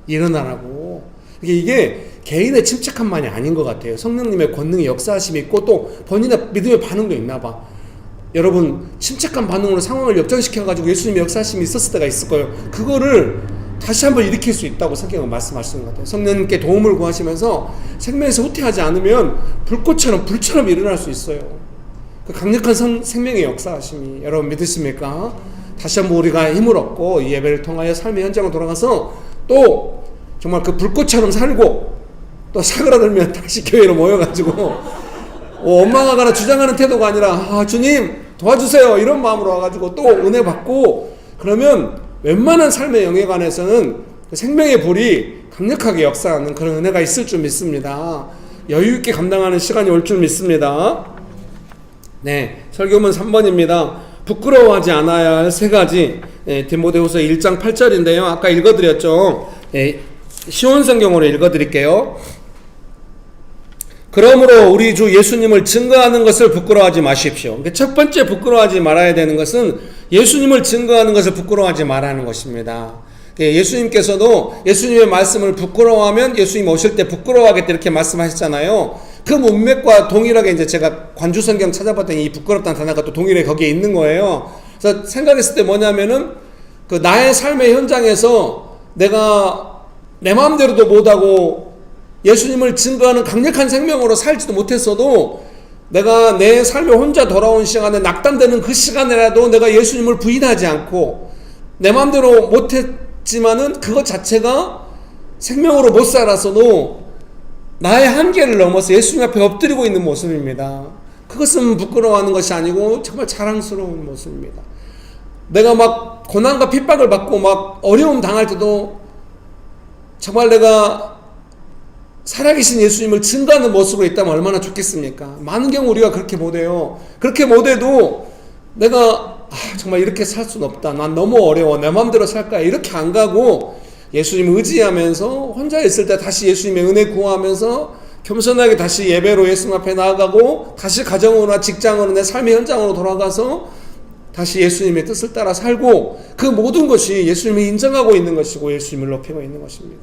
일어나라고. 이게 개인의 침착함만이 아닌 것 같아요. 성령님의 권능의 역사하심이 있고 또 본인의 믿음의 반응도 있나 봐. 여러분 침착한 반응으로 상황을 역전시켜가지고 예수님의 역사하심이 있었을 때가 있을 거예요. 그거를 다시 한번 일으킬 수 있다고 성경은 말씀하시는 것 같아요. 성령님께 도움을 구하시면서 생명에서 후퇴하지 않으면 불꽃처럼 불처럼 일어날 수 있어요. 그 강력한 생명의 역사하심이 여러분 믿으십니까? 다시 한번 우리가 힘을 얻고 이 예배를 통하여 삶의 현장으로 돌아가서 또 정말 그 불꽃처럼 살고 또 사그라들면 다시 교회로 모여가지고 원망하거나 주장하는 태도가 아니라 주님 도와주세요 이런 마음으로 와가지고 또 은혜 받고, 그러면 웬만한 삶의 영역안에서는 생명의 불이 강력하게 역사하는 그런 은혜가 있을 줄 믿습니다. 여유있게 감당하는 시간이 올 줄 믿습니다. 네, 설교문 3번입니다. 부끄러워하지 않아야 할 3가지. 디모데후서 1장 8절인데요. 아까 읽어드렸죠. 시온 성경으로 읽어드릴게요. 그러므로 우리 주 예수님을 증거하는 것을 부끄러워하지 마십시오. 첫 번째 부끄러워하지 말아야 되는 것은 예수님을 증거하는 것을 부끄러워하지 말라는 것입니다. 예수님께서도 예수님의 말씀을 부끄러워하면 예수님 오실 때 부끄러워하겠다 이렇게 말씀하셨잖아요. 그 문맥과 동일하게 이제 제가 관주 성경 찾아봤더니 이 부끄럽다는 단어가 또 동일하게 거기에 있는 거예요. 그래서 생각했을 때 뭐냐면은 그 나의 삶의 현장에서 내가 내 마음대로도 못하고 예수님을 증거하는 강력한 생명으로 살지도 못했어도 내가 내 삶에 혼자 돌아온 시간에 낙담되는 그 시간에라도 내가 예수님을 부인하지 않고 내 마음대로 못했지만은 그것 자체가 생명으로 못 살았어도 나의 한계를 넘어서 예수님 앞에 엎드리고 있는 모습입니다. 그것은 부끄러워하는 것이 아니고 정말 자랑스러운 모습입니다. 내가 막 고난과 핍박을 받고 막 어려움 당할 때도 정말 내가 살아계신 예수님을 증거하는 모습으로 있다면 얼마나 좋겠습니까? 많은 경우 우리가 그렇게 못해요. 그렇게 못해도 내가 정말 이렇게 살 수는 없다. 난 너무 어려워. 내 마음대로 살 거야. 이렇게 안 가고 예수님 의지하면서 혼자 있을 때 다시 예수님의 은혜 구하면서 겸손하게 다시 예배로 예수님 앞에 나아가고 다시 가정으로나 직장으로 내 삶의 현장으로 돌아가서 다시 예수님의 뜻을 따라 살고 그 모든 것이 예수님을 인정하고 있는 것이고 예수님을 높이고 있는 것입니다.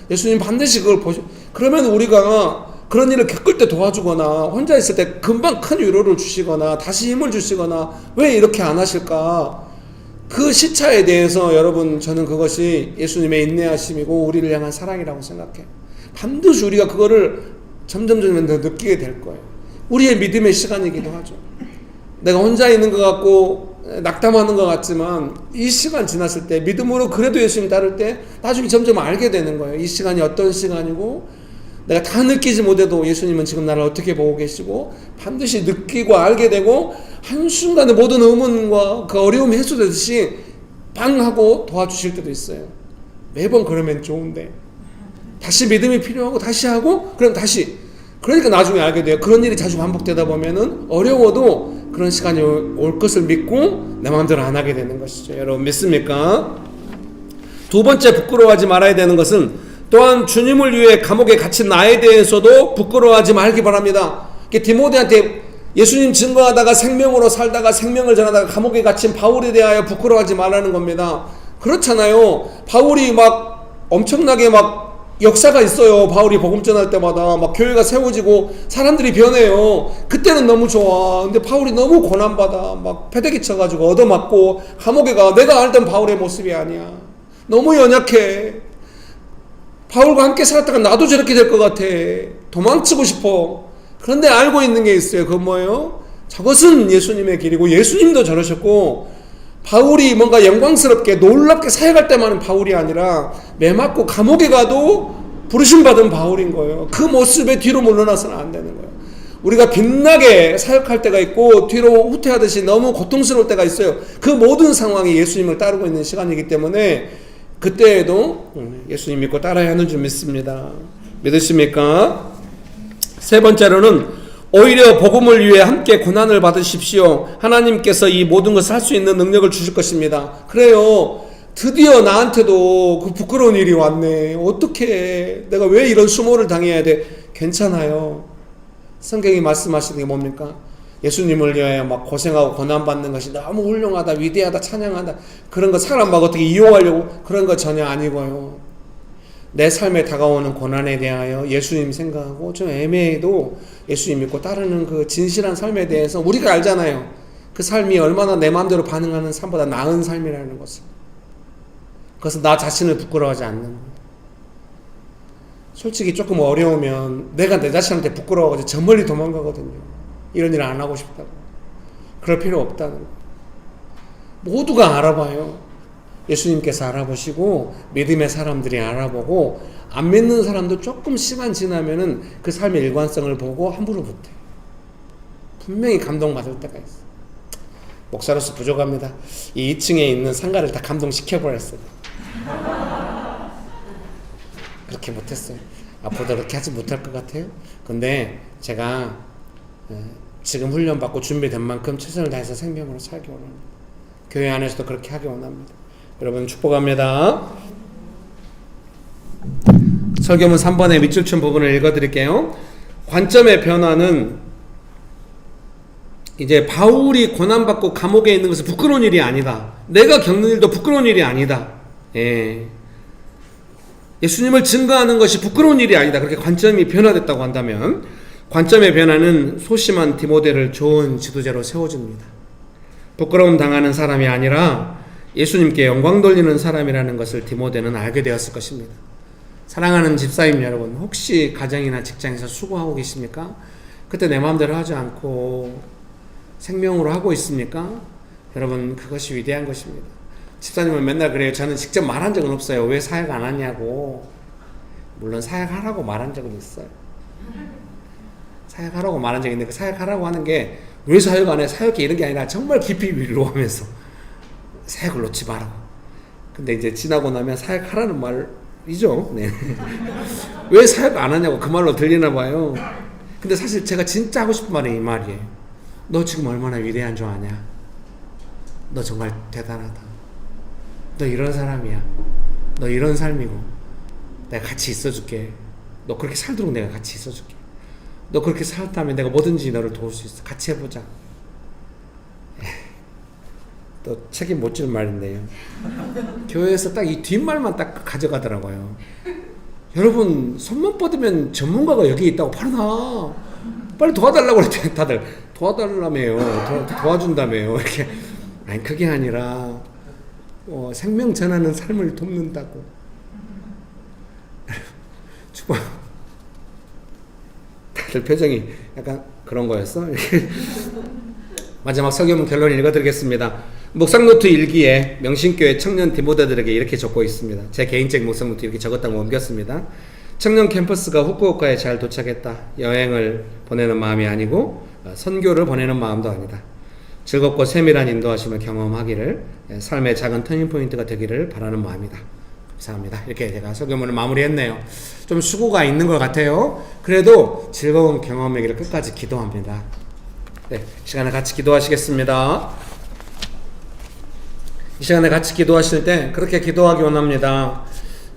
예수님 반드시 그걸 그러면 우리가 그런 일을 겪을 때 도와주거나 혼자 있을 때 금방 큰 위로를 주시거나 다시 힘을 주시거나 왜 이렇게 안 하실까? 그 시차에 대해서 여러분 저는 그것이 예수님의 인내하심이고 우리를 향한 사랑이라고 생각해요. 반드시 우리가 그거를 점점 더 느끼게 될 거예요. 우리의 믿음의 시간이기도 하죠. 내가 혼자 있는 것 같고 낙담하는 것 같지만 이 시간 지났을 때 믿음으로 그래도 예수님 따를 때 나중에 점점 알게 되는 거예요. 이 시간이 어떤 시간이고 내가 다 느끼지 못해도 예수님은 지금 나를 어떻게 보고 계시고 반드시 느끼고 알게 되고 한순간에 모든 의문과 그 어려움이 해소되듯이 빵 하고 도와주실 때도 있어요. 매번 그러면 좋은데 다시 믿음이 필요하고 다시 하고 그럼 다시 그러니까 나중에 알게 돼요. 그런 일이 자주 반복되다 보면은 어려워도 그런 시간이 올 것을 믿고 내 마음대로 안 하게 되는 것이죠. 여러분 믿습니까? 두 번째 부끄러워하지 말아야 되는 것은 또한 주님을 위해 감옥에 갇힌 나에 대해서도 부끄러워하지 말기 바랍니다. 디모데한테 예수님 증거하다가 생명으로 살다가 생명을 전하다가 감옥에 갇힌 바울에 대하여 부끄러워하지 말라는 겁니다. 그렇잖아요. 바울이 막 엄청나게 막 역사가 있어요. 바울이 복음 전할 때마다 막 교회가 세워지고 사람들이 변해요. 그때는 너무 좋아. 근데 바울이 너무 고난받아. 막 패대기 쳐가지고 얻어맞고 감옥에 가. 내가 알던 바울의 모습이 아니야. 너무 연약해. 바울과 함께 살았다가 나도 저렇게 될 것 같아. 도망치고 싶어. 그런데 알고 있는 게 있어요. 그건 뭐예요? 저것은 예수님의 길이고 예수님도 저러셨고 바울이 뭔가 영광스럽게 놀랍게 사역할 때만은 바울이 아니라 매 맞고 감옥에 가도 부르심받은 바울인 거예요. 그 모습에 뒤로 물러나서는 안 되는 거예요. 우리가 빛나게 사역할 때가 있고 뒤로 후퇴하듯이 너무 고통스러울 때가 있어요. 그 모든 상황이 예수님을 따르고 있는 시간이기 때문에 그때에도 예수님 믿고 따라야 하는 줄 믿습니다. 믿으십니까? 세 번째로는 오히려 복음을 위해 함께 고난을 받으십시오. 하나님께서 이 모든 것을 할 수 있는 능력을 주실 것입니다. 그래요. 드디어 나한테도 그 부끄러운 일이 왔네. 어떻게 내가 왜 이런 수모를 당해야 돼? 괜찮아요. 성경이 말씀하시는 게 뭡니까? 예수님을 위하여 막 고생하고 고난받는 것이 너무 훌륭하다, 위대하다, 찬양한다. 그런 거 사람 막 어떻게 이용하려고 그런 거 전혀 아니고요. 내 삶에 다가오는 고난에 대하여 예수님 생각하고 좀 애매해도 예수님 믿고 따르는 그 진실한 삶에 대해서 우리가 알잖아요. 그 삶이 얼마나 내 마음대로 반응하는 삶보다 나은 삶이라는 것을. 그래서 나 자신을 부끄러워하지 않는 거예요. 솔직히 조금 어려우면 내가 내 자신한테 부끄러워가지고 저 멀리 도망가거든요. 이런 일 안 하고 싶다고. 그럴 필요 없다는 거예요. 모두가 알아봐요. 예수님께서 알아보시고 믿음의 사람들이 알아보고 안 믿는 사람도 조금 시간 지나면은 그 삶의 일관성을 보고 함부로 못해요. 분명히 감동받을 때가 있어요. 목사로서 부족합니다. 이 2층에 있는 상가를 다 감동시켜버렸어요. 그렇게 못했어요. 앞으로도 그렇게 하지 못할 것 같아요. 근데 제가 지금 훈련받고 준비된 만큼 최선을 다해서 생명으로 살기 원합니다. 교회 안에서도 그렇게 하기 원합니다. 여러분 축복합니다. 설교문 3번의 밑줄 친 부분을 읽어드릴게요. 관점의 변화는 이제 바울이 고난받고 감옥에 있는 것은 부끄러운 일이 아니다. 내가 겪는 일도 부끄러운 일이 아니다. 예수님을 증거하는 것이 부끄러운 일이 아니다. 그렇게 관점이 변화됐다고 한다면 관점의 변화는 소심한 디모데를 좋은 지도자로 세워줍니다. 부끄러움 당하는 사람이 아니라 예수님께 영광 돌리는 사람이라는 것을 디모데는 알게 되었을 것입니다. 사랑하는 집사님 여러분, 혹시 가정이나 직장에서 수고하고 계십니까? 그때 내 마음대로 하지 않고 생명으로 하고 있습니까? 여러분, 그것이 위대한 것입니다. 집사님은 맨날 그래요. 저는 직접 말한 적은 없어요. 왜 사역 안 하냐고. 물론 사역하라고 말한 적은 있어요. 사역하라고 말한 적이 있는데 그 사역하라고 하는 게 왜 사역 안 해? 사역이 이런 게 아니라 정말 깊이 위로하면서 사역을 놓지 말라고. 근데 이제 지나고 나면 사역하라는 말이죠. 네. 왜 사역 안 하냐고 그 말로 들리나 봐요. 근데 사실 제가 진짜 하고 싶은 말이 이 말이에요. 너 지금 얼마나 위대한 줄 아냐? 너 정말 대단하다. 너 이런 사람이야. 너 이런 삶이고 내가 같이 있어줄게. 너 그렇게 살도록 내가 같이 있어줄게. 너 그렇게 살았다면 내가 뭐든지 너를 도울 수 있어. 같이 해보자. 또 책임 못 질 말인데요. 교회에서 딱 이 뒷말만 딱 가져가더라고요. 여러분 손만 뻗으면 전문가가 여기 있다고 바로 나. 빨리 도와달라고 그랬더니 다들 도와달라며요. 도와준다며요. 이렇게. 아니 그게 아니라 생명 전하는 삶을 돕는다고. 주방 다들 표정이 약간 그런 거였어? 마지막 설교문 결론 읽어드리겠습니다. 묵상노트 일기에 명신교회 청년 디모데들에게 이렇게 적고 있습니다. 제 개인적 묵상노트 이렇게 적었다고 옮겼습니다. 청년 캠퍼스가 후쿠오카에 잘 도착했다. 여행을 보내는 마음이 아니고 선교를 보내는 마음도 아니다. 즐겁고 세밀한 인도하심을 경험하기를, 삶의 작은 터닝포인트가 되기를 바라는 마음이다. 감사합니다. 이렇게 제가 설교문을 마무리했네요. 좀 수고가 있는 것 같아요. 그래도 즐거운 경험이기를 끝까지 기도합니다. 네, 이 시간에 같이 기도하시겠습니다. 이 시간에 같이 기도하실 때 그렇게 기도하기 원합니다.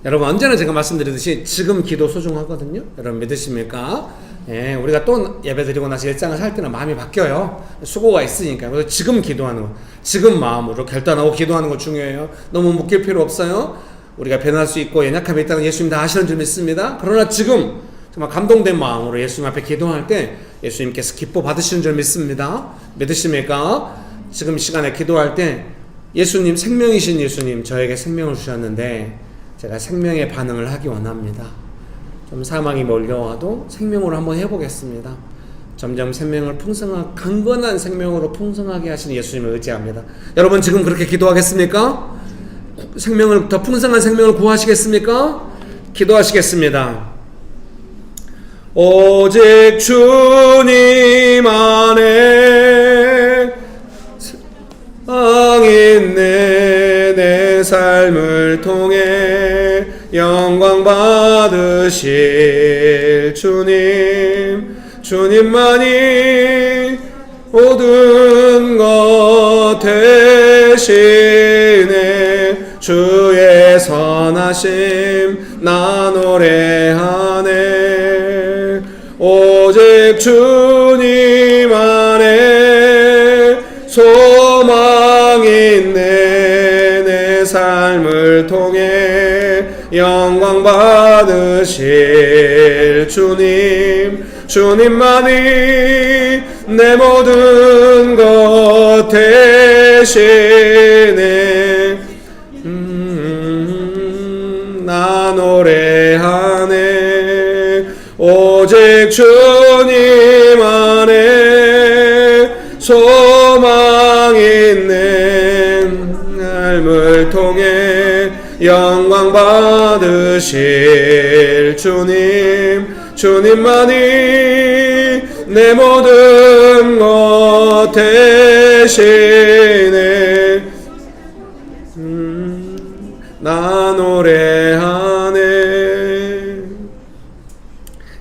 여러분 언제나 제가 말씀드리듯이 지금 기도 소중하거든요. 여러분 믿으십니까? 예, 우리가 또 예배 드리고 나서 일상을 살 때는 마음이 바뀌어요. 수고가 있으니까. 그래서 지금 기도하는 거, 지금 마음으로 결단하고 기도하는 거 중요해요. 너무 묶일 필요 없어요. 우리가 변할 수 있고 연약함이 있다는 예수님 다 아시는 줄 믿습니다. 그러나 지금 정말 감동된 마음으로 예수님 앞에 기도할 때 예수님께서 기뻐 받으시는 줄 믿습니다. 믿으십니까? 지금 시간에 기도할 때 예수님, 생명이신 예수님, 저에게 생명을 주셨는데 제가 생명의 반응을 하기 원합니다. 좀 사망이 몰려와도 생명으로 한번 해보겠습니다. 점점 생명을 풍성한, 강건한 생명으로 풍성하게 하시는 예수님을 의지합니다. 여러분 지금 그렇게 기도하겠습니까? 생명을, 더 풍성한 생명을 구하시겠습니까? 기도하시겠습니다. 오직 주님 안에 있네. 내 삶을 통해 영광 받으실 주님, 주님만이 모든 것 되시네. 주의 선하심 나 노래하네. 오직 주님 안에 소망 있네. 내 삶을 통해 영광 받으실 주님, 주님만이 내 모든 것 되시네. 나 노래하네. 오직 주님 안에 소망 있네. 삶을 통해 영광 받으실 주님, 주님만이 내 모든 것 되시네. 나 노래하네.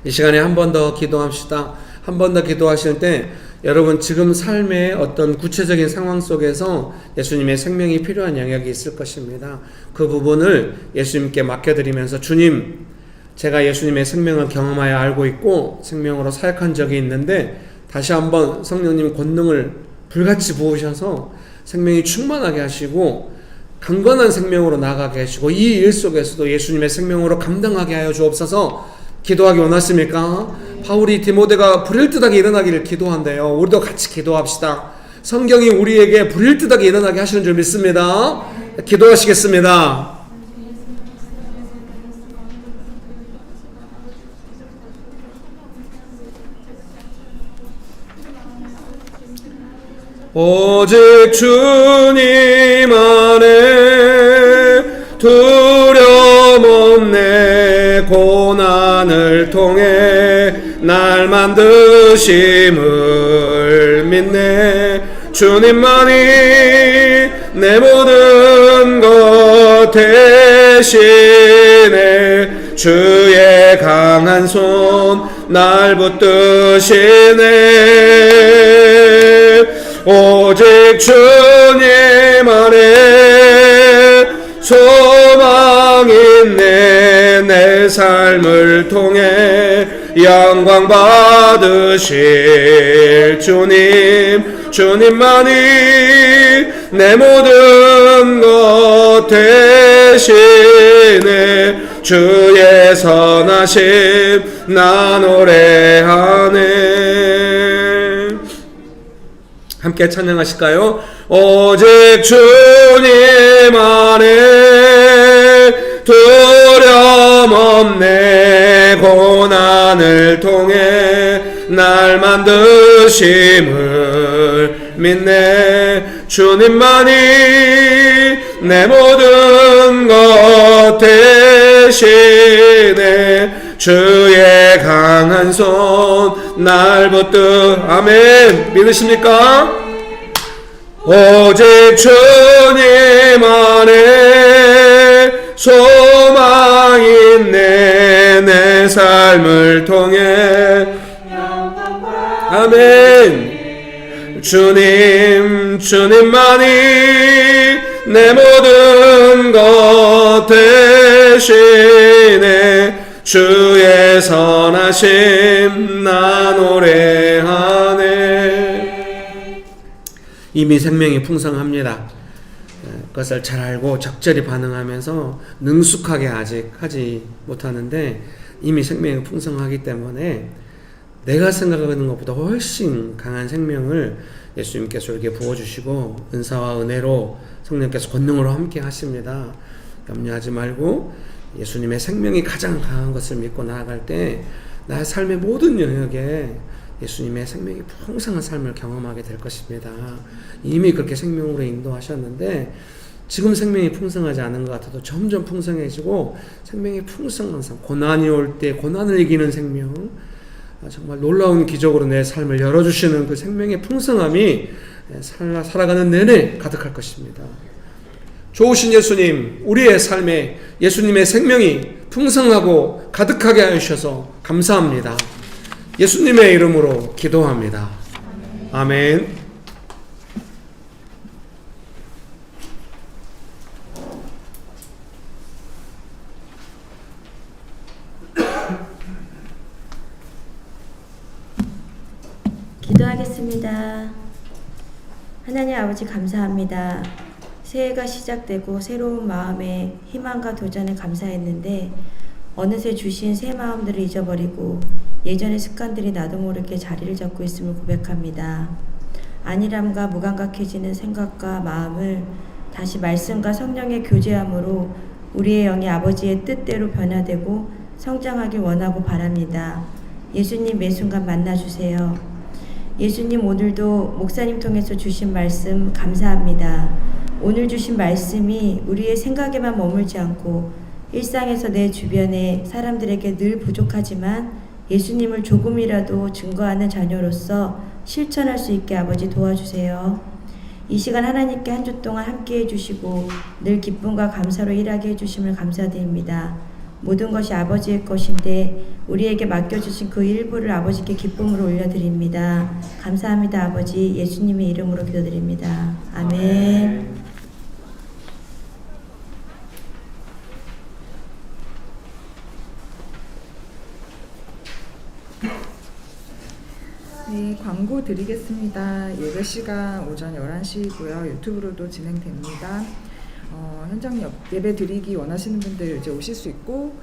이 시간에 한 번 더 기도합시다. 한 번 더 기도하실 때 여러분 지금 삶의 어떤 구체적인 상황 속에서 예수님의 생명이 필요한 영역이 있을 것입니다. 그 부분을 예수님께 맡겨드리면서 주님, 제가 예수님의 생명을 경험하여 알고 있고 생명으로 사역한 적이 있는데 다시 한번 성령님 권능을 불같이 부으셔서 생명이 충만하게 하시고 강건한 생명으로 나아가게 하시고 이 일 속에서도 예수님의 생명으로 감당하게 하여 주옵소서. 기도하기 원하십니까? 바울이 디모데가 불일듯하게 일어나기를 기도한대요. 우리도 같이 기도합시다. 성경이 우리에게 불일듯하게 일어나게 하시는 줄 믿습니다. 기도하시겠습니다. 오직 주님 안에 두려움 없네. 고난을 통해 날 만드심을 믿네. 주님만이 내 모든 것 되시네. 주의 강한 손 날 붙드시네. 오직 주님 안에 소망 있네. 내 삶을 통해 영광 받으실 주님, 주님만이 내 모든 것 되시네. 주의 선하심 나 노래하네. 함께 찬양하실까요? 오직 주님 안에 두려움 없네. 고난을 통해 날 만드심을 믿네. 주님만이 내 모든 것 대신에 주의 강한 손 날 붙드. 아멘. 믿으십니까? 오직 주님 안에 소망 있네. 내 삶을 통해. 아멘. 주님만이 내 모든 것 대신에 주의 선하심 나 노래하네. 이미 생명이 풍성합니다. 그것을 잘 알고 적절히 반응하면서 능숙하게 아직 하지 못하는데 이미 생명이 풍성하기 때문에 내가 생각하는 것보다 훨씬 강한 생명을 예수님께서 이렇게 부어주시고 은사와 은혜로 성령께서 권능으로 함께 하십니다. 염려하지 말고 예수님의 생명이 가장 강한 것을 믿고 나아갈 때 나의 삶의 모든 영역에 예수님의 생명이 풍성한 삶을 경험하게 될 것입니다. 이미 그렇게 생명으로 인도하셨는데 지금 생명이 풍성하지 않은 것 같아도 점점 풍성해지고 생명이 풍성한 삶, 고난이 올 때 고난을 이기는 생명, 정말 놀라운 기적으로 내 삶을 열어주시는 그 생명의 풍성함이 살아가는 내내 가득할 것입니다. 좋으신 예수님, 우리의 삶에 예수님의 생명이 풍성하고 가득하게 하셔서 감사합니다. 예수님의 이름으로 기도합니다. 아멘. 기도하겠습니다. 하나님 아버지 감사합니다. 새해가 시작되고 새로운 마음에 희망과 도전에 감사했는데 어느새 주신 새 마음들을 잊어버리고 예전의 습관들이 나도 모르게 자리를 잡고 있음을 고백합니다. 안일함과 무감각해지는 생각과 마음을 다시 말씀과 성령의 교제함으로 우리의 영이 아버지의 뜻대로 변화되고 성장하길 원하고 바랍니다. 예수님 매 순간 만나주세요. 예수님 오늘도 목사님 통해서 주신 말씀 감사합니다. 오늘 주신 말씀이 우리의 생각에만 머물지 않고 일상에서 내 주변의 사람들에게 늘 부족하지만 예수님을 조금이라도 증거하는 자녀로서 실천할 수 있게 아버지 도와주세요. 이 시간 하나님께 한 주 동안 함께 해주시고 늘 기쁨과 감사로 일하게 해주심을 감사드립니다. 모든 것이 아버지의 것인데 우리에게 맡겨주신 그 일부를 아버지께 기쁨으로 올려드립니다. 감사합니다. 아버지 예수님의 이름으로 기도드립니다. 아멘. 네, 광고 드리겠습니다. 예배 시간 오전 11시고요. 유튜브로도 진행됩니다. 현장 예배 드리기 원하시는 분들 이제 오실 수 있고,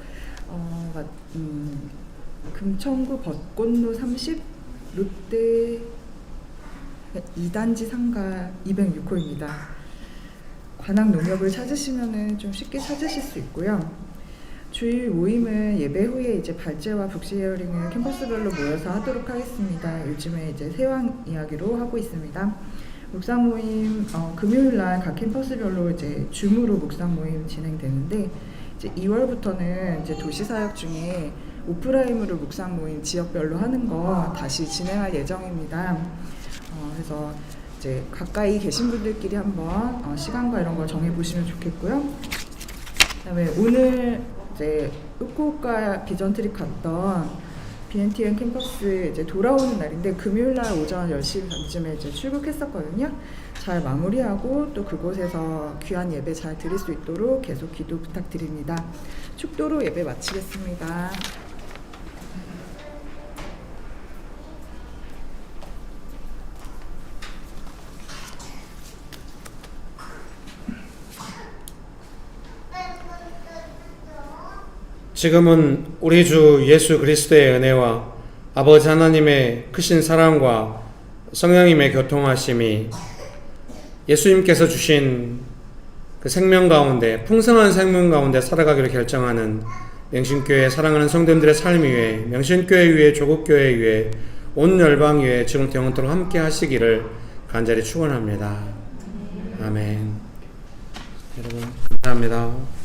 금천구 벚꽃로 30 롯데 2단지 상가 206호입니다. 관악 농협을 찾으시면은 좀 쉽게 찾으실 수 있고요. 주일 모임은 예배 후에 이제 발제와 북시 헤어링을 캠퍼스별로 모여서 하도록 하겠습니다. 요즘에 이제 세왕 이야기로 하고 있습니다. 묵상 모임 금요일 날 각 캠퍼스별로 이제 줌으로 묵상 모임 진행되는데 이제 2월부터는 이제 도시 사역 중에 오프라인으로 묵상 모임 지역별로 하는 거 다시 진행할 예정입니다. 그래서 이제 가까이 계신 분들끼리 한번 시간과 이런 걸 정해 보시면 좋겠고요. 그다음에 오늘 이제 후쿠오카 비전 트립 갔던 BNTN 캠퍼스 이제 돌아오는 날인데 금요일 날 오전 10시 반쯤에 이제 출국했었거든요. 잘 마무리하고 또 그곳에서 귀한 예배 잘 드릴 수 있도록 계속 기도 부탁드립니다. 축도로 예배 마치겠습니다. 지금은 우리 주 예수 그리스도의 은혜와 아버지 하나님의 크신 사랑과 성령님의 교통하심이 예수님께서 주신 그 생명 가운데, 풍성한 생명 가운데 살아가기로 결정하는 명신교회 사랑하는 성도님들의 삶 위에, 명신교회 위에, 조국교회 위에, 온 열방 위에 지금부터 영원토록 함께 하시기를 간절히 축원합니다. 아멘. 여러분 감사합니다.